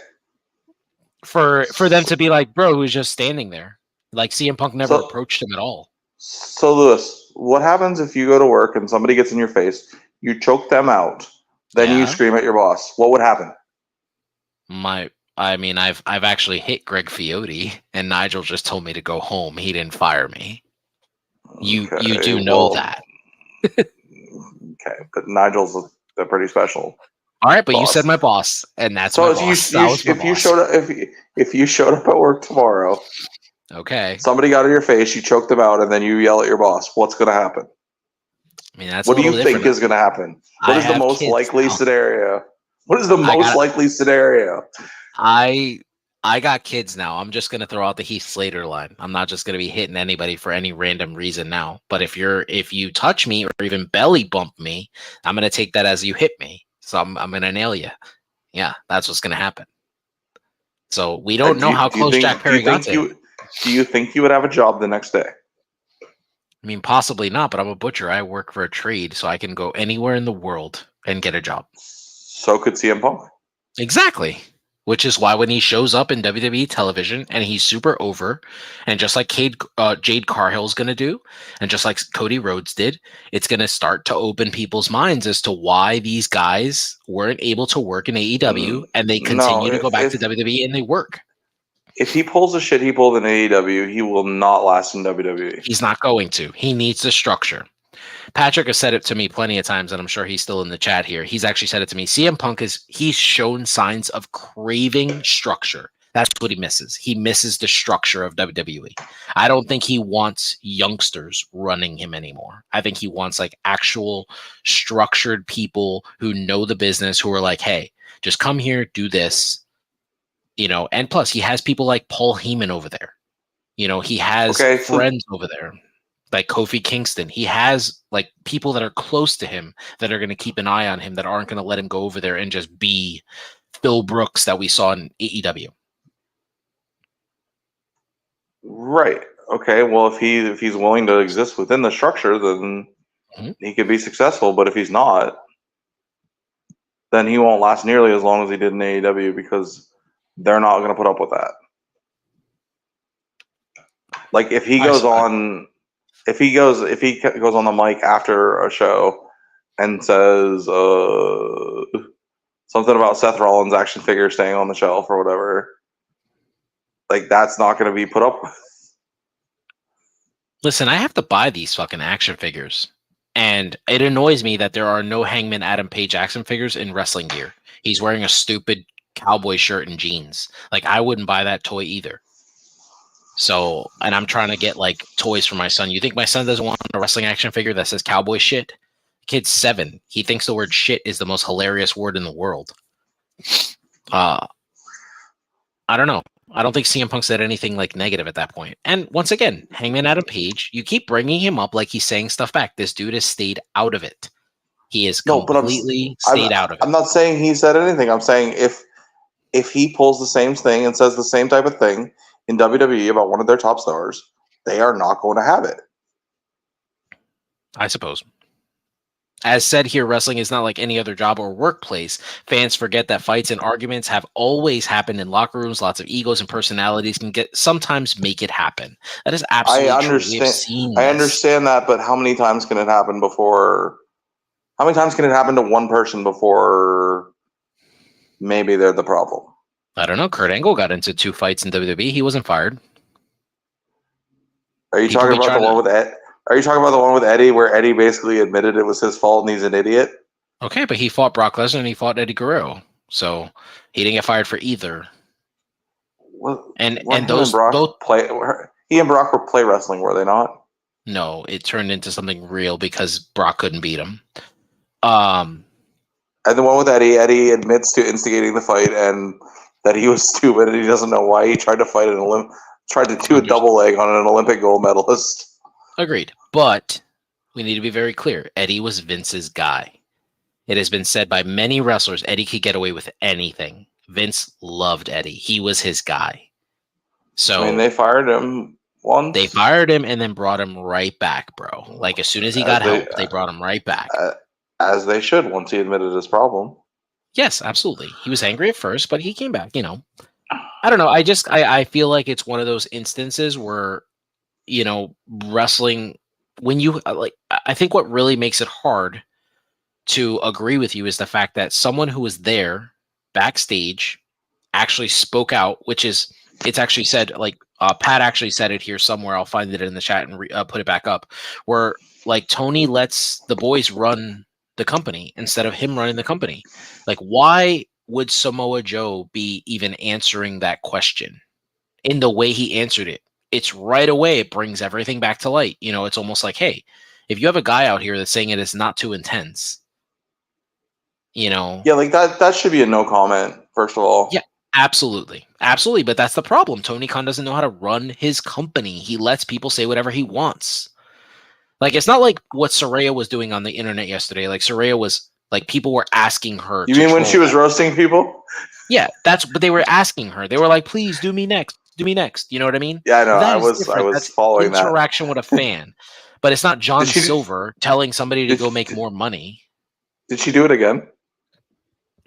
for them to be like, bro, who's just standing there. Like CM Punk never So, approached him at all. so Lewis, what happens if you go to work and somebody gets in your face, you choke them out, then you Yeah. scream at your boss? What would happen? I've actually hit Greg Fiote, and Nigel just told me to go home. He didn't fire me. You do know that. Okay, but Nigel's a pretty special. All right, but boss. you said my boss, and that's so my if boss. you, That was my if you boss. showed up if you showed up at work tomorrow, Okay. somebody got in your face, you choked them out, and then you yell at your boss, what's going to happen? I mean, that's What a do you little think different. is going to happen? What I is the have most kids likely now. scenario? What is the most likely scenario? I got kids now. I'm just gonna throw out the Heath Slater line. I'm not just gonna be hitting anybody for any random reason now. But if you touch me or even belly bump me, I'm gonna take that as you hit me. So I'm gonna nail you. Yeah, that's what's gonna happen. So we don't know how close Jack Perry got to him. Do you think you would have a job the next day? I mean, possibly not, but I'm a butcher. I work for a trade, so I can go anywhere in the world and get a job. So could CM Punk. Exactly. Which is why when he shows up in WWE television and he's super over, and just like Jade Cargill's going to do, and just like Cody Rhodes did, it's going to start to open people's minds as to why these guys weren't able to work in AEW and they continue to go back to WWE and they work. If he pulls the shit he pulled in AEW, he will not last in WWE. He's not going to. He needs the structure. Patrick has said it to me plenty of times, and I'm sure he's still in the chat here. He's actually said it to me. CM Punk he's shown signs of craving structure. That's what he misses. He misses the structure of WWE. I don't think he wants youngsters running him anymore. I think he wants like actual structured people who know the business, who are like, hey, just come here, do this. And plus he has people like Paul Heyman over there. He has friends over there. Like Kofi Kingston. He has like people that are close to him that are going to keep an eye on him, that aren't going to let him go over there and just be Phil Brooks that we saw in AEW. Right. Okay. Well, if he's willing to exist within the structure, then he could be successful. But if he's not, then he won't last nearly as long as he did in AEW, because they're not going to put up with that. Like if he goes on the mic after a show and says something about Seth Rollins' action figure staying on the shelf or whatever, like that's not going to be put up with. Listen, I have to buy these fucking action figures, and it annoys me that there are no Hangman Adam Page action figures in wrestling gear. He's wearing a stupid cowboy shirt and jeans. Like I wouldn't buy that toy either. So, and I'm trying to get like toys for my son. You think my son doesn't want a wrestling action figure that says cowboy shit? Kid's 7. He thinks the word shit is the most hilarious word in the world. I don't know. I don't think CM Punk said anything like negative at that point. And once again, Hangman Adam Page, you keep bringing him up like he's saying stuff back. This dude has stayed out of it. He is completely stayed out of it. I'm not saying he said anything. I'm saying if he pulls the same thing and says the same type of thing in WWE about one of their top stars, they are not going to have it. I suppose. As said here, wrestling is not like any other job or workplace. Fans forget that fights and arguments have always happened in locker rooms. Lots of egos and personalities can sometimes make it happen. That is I absolutely true. We have understand. seen I this. understand that, but how many times can it happen before? How many times can it happen to one person before maybe they're the problem? I don't know. Kurt Angle got into 2 fights in WWE. He wasn't fired. Are you People talking be about the trying one to. with Ed? Are you talking about the one with Eddie, where Eddie basically admitted it was his fault and he's an idiot? Okay, but he fought Brock Lesnar and he fought Eddie Guerrero, so he didn't get fired for either. And Him and those both. Brock play? He and Brock were play wrestling, were they not? No, it turned into something real because Brock couldn't beat him. Um, And the one with Eddie, Eddie admits to instigating the fight and that he was stupid and he doesn't know why he tried to fight tried to do a double leg on an Olympic gold medalist. Agreed. But we need to be very clear. Eddie was Vince's guy. It has been said by many wrestlers, Eddie could get away with anything. Vince loved Eddie. He was his guy. So I mean, they fired him once. they fired him and then brought him right back, bro. Like as soon as he got help, they brought him right back. As they should once he admitted his problem. Yes, absolutely. He was angry at first, but he came back, I don't know. I feel like it's one of those instances where, wrestling, when you I think what really makes it hard to agree with you is the fact that someone who was there backstage actually spoke out, which is, it's actually said, like Pat actually said it here somewhere. I'll find it in the chat and put it back up, where like Tony lets the boys run the company instead of him running the company. Like, why would Samoa Joe be even answering that question in the way he answered it? It's right away. It brings everything back to light. It's almost like, hey, if you have a guy out here that's saying it is not too intense, Yeah, like that should be a no comment, first of all. Yeah, absolutely. Absolutely. But that's the problem. Tony Khan doesn't know how to run his company. He lets people say whatever he wants. Like, it's not like what Saraya was doing on the internet yesterday. Like, Saraya was like, people were asking her. You mean when she was roasting people? Yeah, but they were asking her. They were like, please do me next. Do me next. You know what I mean? Yeah, I know. I was that's following interaction with a fan. But it's not John Silver telling somebody to go make did, more money. Did she do it again?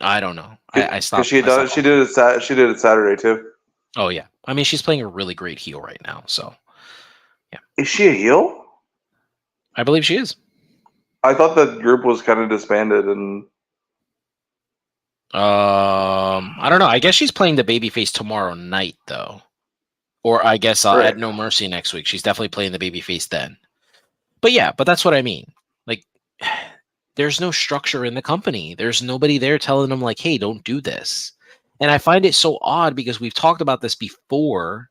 I don't know. I stopped. She did it Saturday too. Oh yeah. I mean, she's playing a really great heel right now. So yeah. Is she a heel? I believe she is. I thought the group was kind of disbanded and. I don't know. I guess she's playing the babyface tomorrow night though, or I guess at No Mercy next week. She's definitely playing the babyface then. But yeah, that's what I mean. Like, there's no structure in the company. There's nobody there telling them like, hey, don't do this. And I find it so odd because we've talked about this before,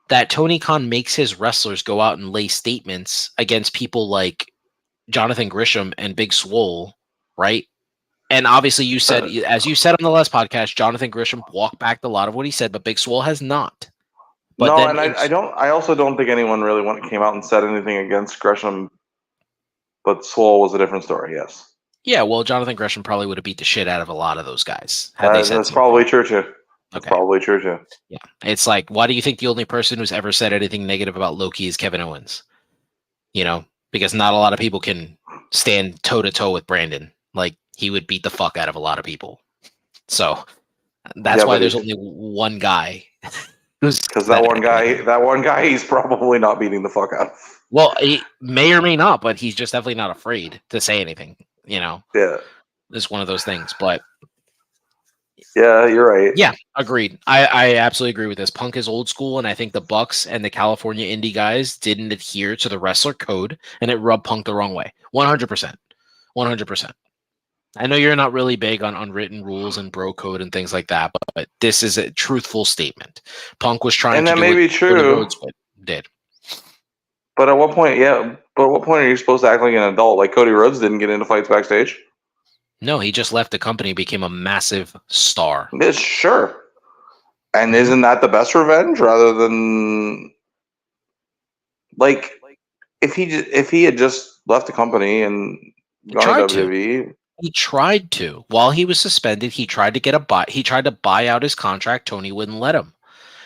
that Tony Khan makes his wrestlers go out and lay statements against people like Jonathan Gresham and Big Swole, right? And obviously you said, as you said on the last podcast, Jonathan Gresham walked back a lot of what he said, but Big Swole has not. But no, and I also don't think anyone really came out and said anything against Gresham. But Swole was a different story, yes. Yeah, well, Jonathan Gresham probably would have beat the shit out of a lot of those guys. That's probably true too. That's probably true too. Yeah, it's like, why do you think the only person who's ever said anything negative about Loki is Kevin Owens? Because not a lot of people can stand toe to toe with Brandon. Like, he would beat the fuck out of a lot of people. So that's why there's only one guy. Because that one guy, he's probably not beating the fuck out of. Well, he may or may not, but he's just definitely not afraid to say anything. Yeah, it's one of those things. But yeah, you're right. Yeah, agreed. I absolutely agree with this. Punk is old school, and I think the Bucks and the California indie guys didn't adhere to the wrestler code, and it rubbed Punk the wrong way. 100%. 100%. I know you're not really big on unwritten rules and bro code and things like that, but this is a truthful statement. Punk was trying to do may be true. Did. But at what point? Yeah. But at what point are you supposed to act like an adult? Like Cody Rhodes didn't get into fights backstage. No, he just left the company and became a massive star. Yeah, sure. And isn't that the best revenge rather than like if he had just left the company and gone to WWE? He tried to. While he was suspended, he tried to get he tried to buy out his contract. Tony wouldn't let him.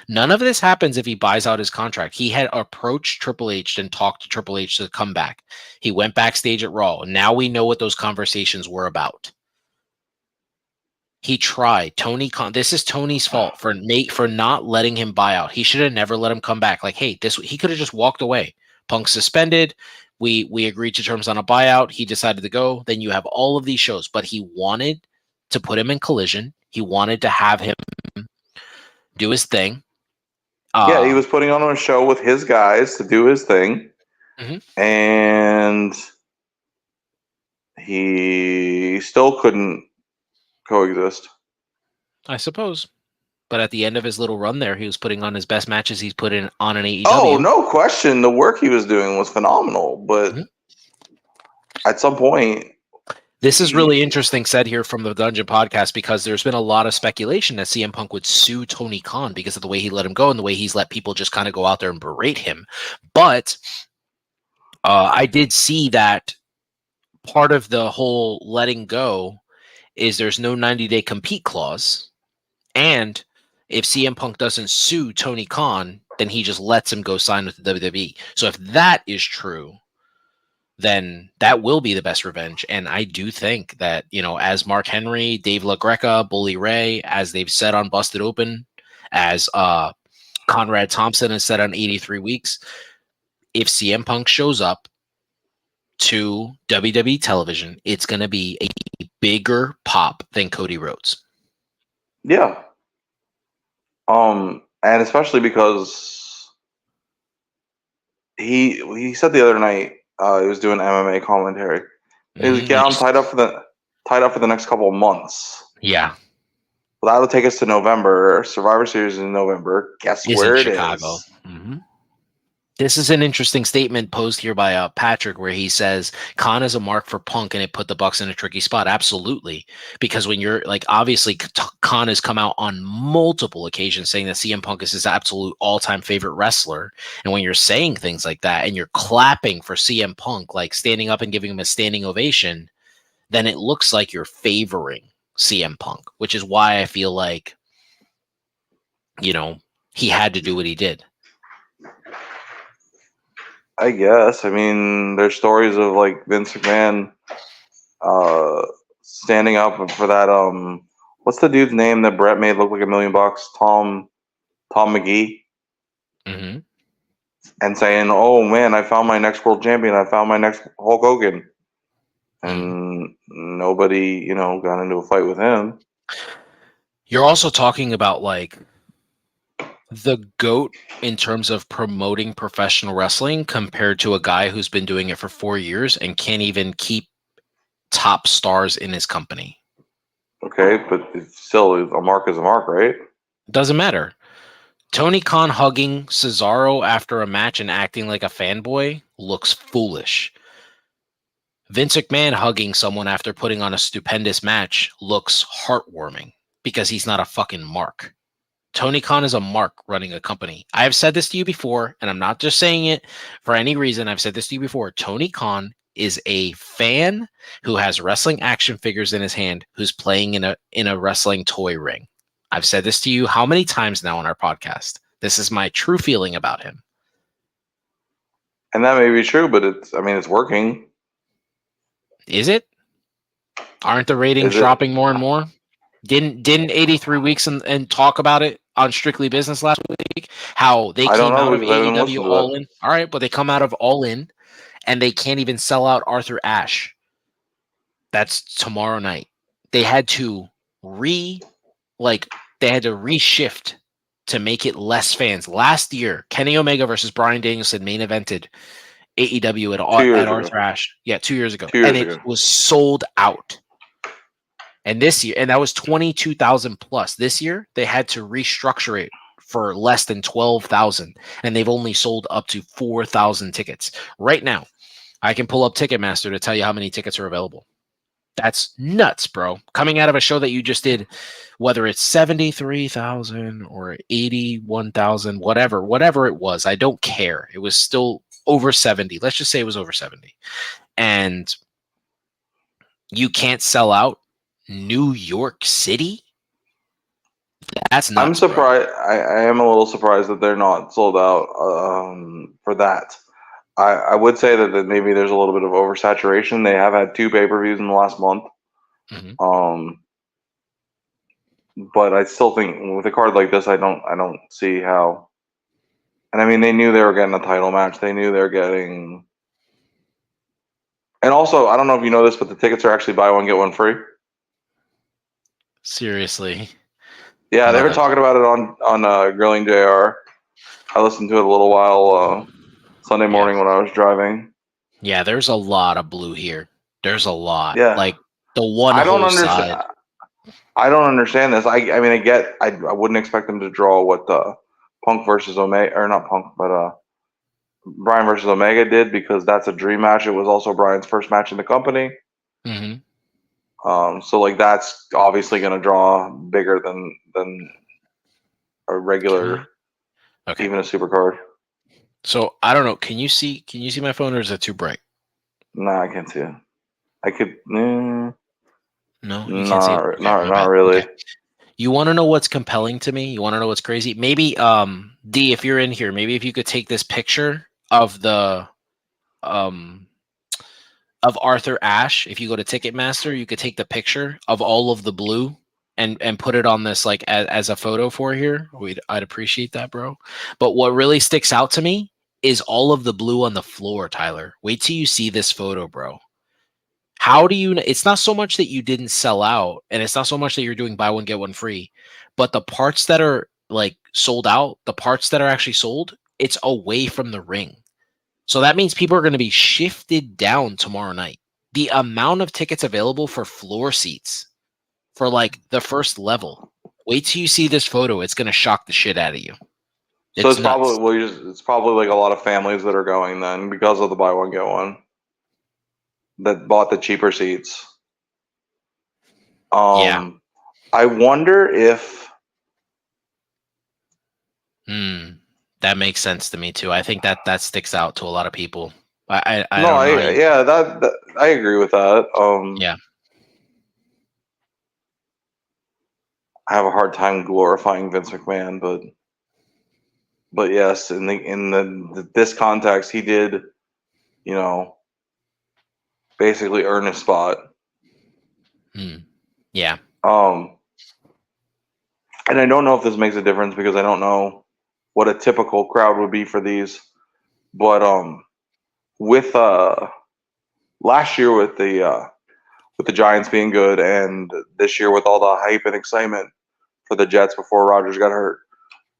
None of this happens if he buys out his contract. He had approached Triple H and talked to Triple H to come back. He went backstage at Raw. Now we know what those conversations were about. He tried. Tony Khan. This is Tony's fault for not letting him buy out. He should have never let him come back. Like, hey, he could have just walked away. Punk suspended. We agreed to terms on a buyout. He decided to go. Then you have all of these shows, but he wanted to put him in Collision. He wanted to have him do his thing. Yeah, he was putting on a show with his guys to do his thing, and he still couldn't coexist. I suppose. But at the end of his little run there, he was putting on his best matches he's put in on an AEW. Oh, no question. The work he was doing was phenomenal. But at some point... This is really interesting said here from the Dungeon Podcast, because there's been a lot of speculation that CM Punk would sue Tony Khan because of the way he let him go and the way he's let people just kind of go out there and berate him. But I did see that part of the whole letting go is there's no 90-day compete clause. And if CM Punk doesn't sue Tony Khan, then he just lets him go sign with the WWE. So if that is true, then that will be the best revenge. And I do think that, as Mark Henry, Dave LaGreca, Bully Ray, as they've said on Busted Open, as Conrad Thompson has said on 83 Weeks, if CM Punk shows up to WWE television, it's going to be a bigger pop than Cody Rhodes. Yeah. And especially because he said the other night, he was doing MMA commentary. He was tied up for the next couple of months. Yeah. Well, that'll take us to November. Survivor Series is in November. Guess where it Chicago. is? Mm-hmm. This is an interesting statement posed here by Patrick, where he says Khan is a mark for Punk and it put the Bucks in a tricky spot. Absolutely. Because when you're obviously Khan has come out on multiple occasions saying that CM Punk is his absolute all-time favorite wrestler. And when you're saying things like that and you're clapping for CM Punk, like standing up and giving him a standing ovation, then it looks like you're favoring CM Punk, which is why I feel like, he had to do what he did. I guess. I mean, there's stories of Vince McMahon standing up for that. What's the dude's name that Brett made look like $1 million? Tom McGee. Mm-hmm. And saying, "Oh man, I found my next world champion. I found my next Hulk Hogan." And nobody, got into a fight with him. You're also talking about the GOAT in terms of promoting professional wrestling compared to a guy who's been doing it for 4 years and can't even keep top stars in his company. Okay, but it's still a mark is a mark, right? Doesn't matter. Tony Khan hugging Cesaro after a match and acting like a fanboy looks foolish. Vince McMahon hugging someone after putting on a stupendous match looks heartwarming because he's not a fucking mark. Tony Khan is a mark running a company. I have said this to you before, and I'm not just saying it for any reason. I've said this to you before. Tony Khan is a fan who has wrestling action figures in his hand, who's playing in a wrestling toy ring. I've said this to you how many times now on our podcast? This is my true feeling about him. And that may be true, but it's working. Is it? Aren't the ratings dropping more and more? Didn't 83 Weeks and talk about it on Strictly Business last week? How they came out of AEW All In. All right, but they come out of All In and they can't even sell out Arthur Ashe. That's tomorrow night. They had to reshift to make it less fans. Last year, Kenny Omega versus Bryan Danielson main evented AEW at Arthur Ashe. Yeah, 2 years ago. And it was sold out. And this year, and that was 22,000 plus. This year, they had to restructure it for less than 12,000, and they've only sold up to 4,000 tickets. Right now, I can pull up Ticketmaster to tell you how many tickets are available. That's nuts, bro. Coming out of a show that you just did, whether it's 73,000 or 81,000, whatever it was, I don't care. It was still over 70. Let's just say it was over 70. And you can't sell out New York City, That's I'm nuts, bro. surprised. I am a little surprised that they're not sold out for that. I would say that maybe there's a little bit of oversaturation. They have had 2 pay-per-views in the last month. Hmm. Um, but I still think with a card like this, I don't see how. And I mean, they knew they were getting a title match. They knew they were getting. And also, I don't know if you know this, but the tickets are actually buy one get one free. Seriously. Yeah, they were Mother. talking about it on Grilling JR. I listened to it a little while Sunday Yeah. morning when I was driving. Yeah, there's a lot of blue here. There's a lot. Yeah, Like the one I don't whole understand. side. I don't understand this. I mean, I wouldn't expect them to draw what Punk versus Omega, or not Punk, but Brian versus Omega did, because that's a dream match. It was also Brian's first match in the company. Hmm. So like that's obviously going to draw bigger than a Can regular, I? Okay. even a super card. So I don't know. Can you see my phone, or is it too bright? Nah, I can't see it. I could, No, you can't see it. Okay, my not bad. really. Okay. You want to know what's compelling to me? You want to know what's crazy? Maybe D, if you're in here, maybe if you could take this picture of the um of Arthur Ashe. If you go to Ticketmaster, you could take the picture of all of the blue and put it on this like as a photo for here. I'd appreciate that, bro. But what really sticks out to me is all of the blue on the floor, Tyler. Wait till you see this photo, bro. How do you it's not so much that you didn't sell out, and it's not so much that you're doing buy one get one free, but the parts that are like sold out, the parts that are actually sold, it's away from the ring. So that means people are going to be shifted down tomorrow night. The amount of tickets available for floor seats for like the first level. Wait till you see this photo. It's going to shock the shit out of you. So It's it's nuts. probably it's probably like a lot of families that are going then because of the buy one get one that bought the cheaper seats. Yeah. I wonder if That makes sense to me too. I think that sticks out to a lot of people. I no, don't know how I you. yeah that I agree with that. Yeah. I have a hard time glorifying Vince McMahon, but yes, this context, he did, you know, basically earn his spot. Yeah. Um, and I don't know if this makes a difference because I don't know what a typical crowd would be for these, but with last year with the Giants being good, and this year with all the hype and excitement for the Jets before Rodgers got hurt,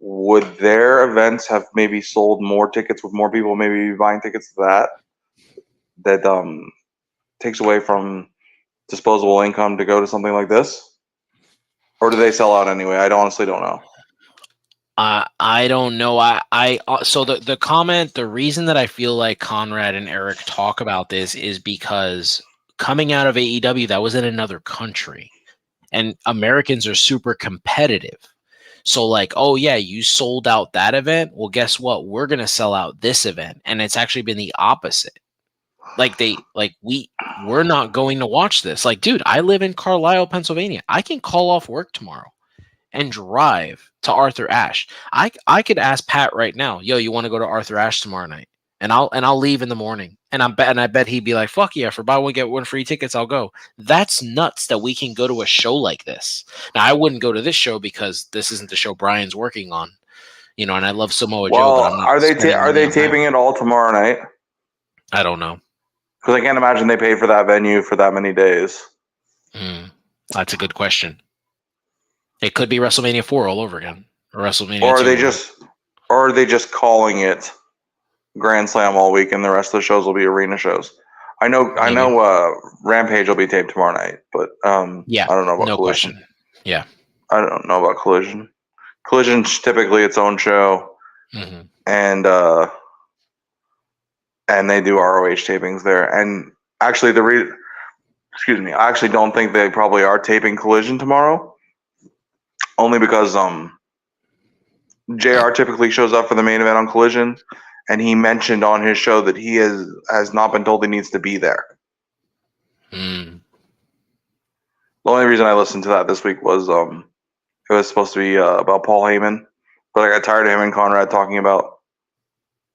would their events have maybe sold more tickets with more people maybe buying tickets to that takes away from disposable income to go to something like this? Or do they sell out anyway? I honestly don't know. I don't know. So the comment, the reason that I feel like Conrad and Eric talk about this is because coming out of AEW, that was in another country, and Americans are super competitive. So like, oh yeah, you sold out that event. Well, guess what? We're gonna sell out this event, and it's actually been the opposite. We're not going to watch this. Like, dude, I live in Carlisle, Pennsylvania. I can call off work tomorrow and drive to Arthur Ashe. I could ask Pat right now, yo, you want to go to Arthur Ashe tomorrow night? And I'll leave in the morning. And I bet he'd be like, fuck yeah, for buy one get one free tickets, I'll go. That's nuts that we can go to a show like this. Now I wouldn't go to this show because this isn't the show Brian's working on, and I love Samoa Joe, but Well, I'm not spending are money they on that. taping it all tomorrow night? I don't know. Because I can't imagine they paid for that venue for that many days. That's a good question. It could be WrestleMania 4 all over again, or WrestleMania Or 2. are they just calling it Grand Slam all week and the rest of the shows will be arena shows? I know Maybe. Rampage will be taped tomorrow night, but Yeah, I don't know about no Collision. question. Yeah. I don't know about Collision. Collision's typically its own show, Mm-hmm. and they do ROH tapings there. And actually, excuse me, I actually don't think they probably are taping Collision tomorrow, only because JR typically shows up for the main event on Collision, and he mentioned on his show that he has not been told he needs to be there. The only reason I listened to that this week was It was supposed to be about Paul Heyman, but I got tired of him and Conrad talking about,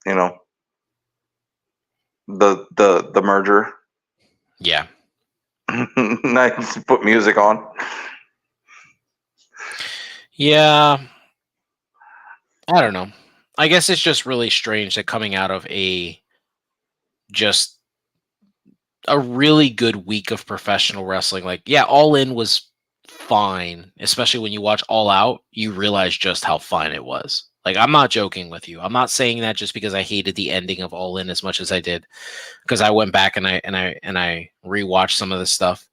you know, the merger. Yeah. Nice. Put music on. Yeah. I don't know. I guess it's just really strange that coming out of just a really good week of professional wrestling, like, yeah, All In was fine, especially when you watch All Out, you realize just how fine it was. Like, I'm not joking with you. I'm not saying that just because I hated the ending of All In as much as I did, because I went back and I rewatched some of the stuff,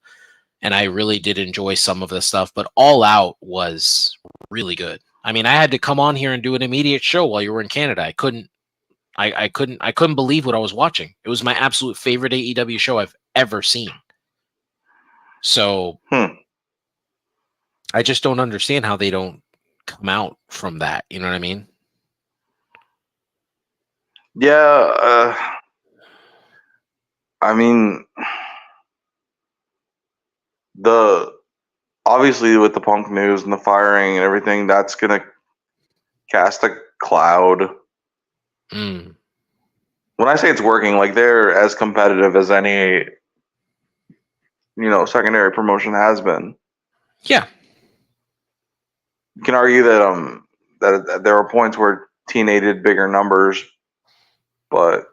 and I really did enjoy some of the stuff. But All Out was really good. I mean, I had to come on here and do an immediate show while you were in Canada. I couldn't believe what I was watching. It was my absolute favorite AEW show I've ever seen. So I just don't understand how they don't come out from that. You know what I mean? Yeah. I mean, obviously with the Punk news and the firing and everything, that's gonna cast a cloud. Mm. When I say it's working, like they're as competitive as any, secondary promotion has been. Yeah. You can argue that there were points where TNA did bigger numbers, but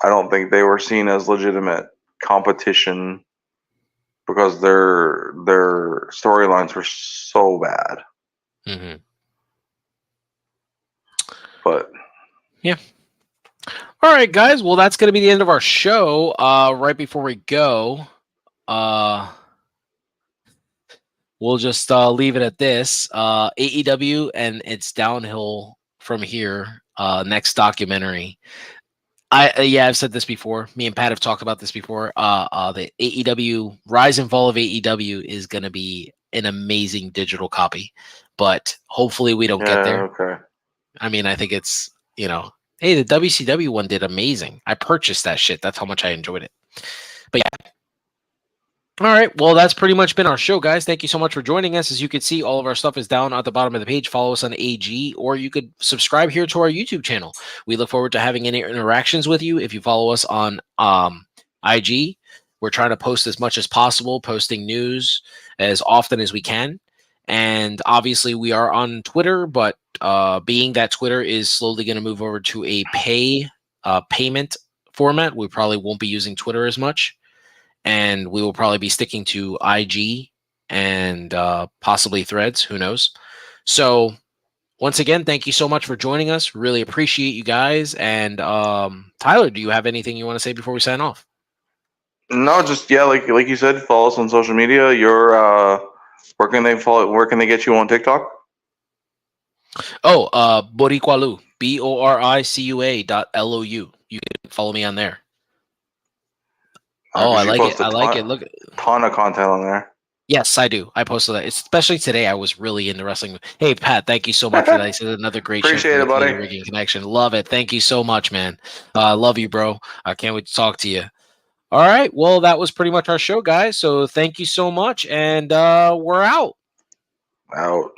I don't think they were seen as legitimate competition because their storylines were so bad. Mm-hmm. But yeah. All right, guys. Well, that's going to be the end of our show. Right before we go, we'll just leave it at this. AEW and it's downhill from here. Next documentary. I've said this before. Me and Pat have talked about this before. The AEW rise and fall of AEW is going to be an amazing digital copy, but hopefully we don't get there. Okay. I mean, I think it's, hey, the WCW one did amazing. I purchased that shit. That's how much I enjoyed it. But yeah. All right. Well, that's pretty much been our show, guys. Thank you so much for joining us. As you can see, all of our stuff is down at the bottom of the page. Follow us on AG, or you could subscribe here to our YouTube channel. We look forward to having any interactions with you. If you follow us on IG, we're trying to post as much as possible, posting news as often as we can. And obviously, we are on Twitter, but being that Twitter is slowly going to move over to a payment format, we probably won't be using Twitter as much. And we will probably be sticking to IG and possibly Threads. Who knows? So once again, thank you so much for joining us. Really appreciate you guys. And Tyler, do you have anything you want to say before we sign off? No, just like you said, follow us on social media. Where can they follow? Where can they get you on TikTok? Oh, Boricua BORICUA.LOU. You can follow me on there. Oh, I like it. I like it. Look, ton of content on there. Yes, I do. I posted that. Especially today, I was really into wrestling. Hey, Pat, thank you so much for that. This is another great Appreciate show. it, buddy. Rigging Connection. Love it. Thank you so much, man. I love you, bro. I can't wait to talk to you. All right. Well, that was pretty much our show, guys. So thank you so much. And we're out. Out.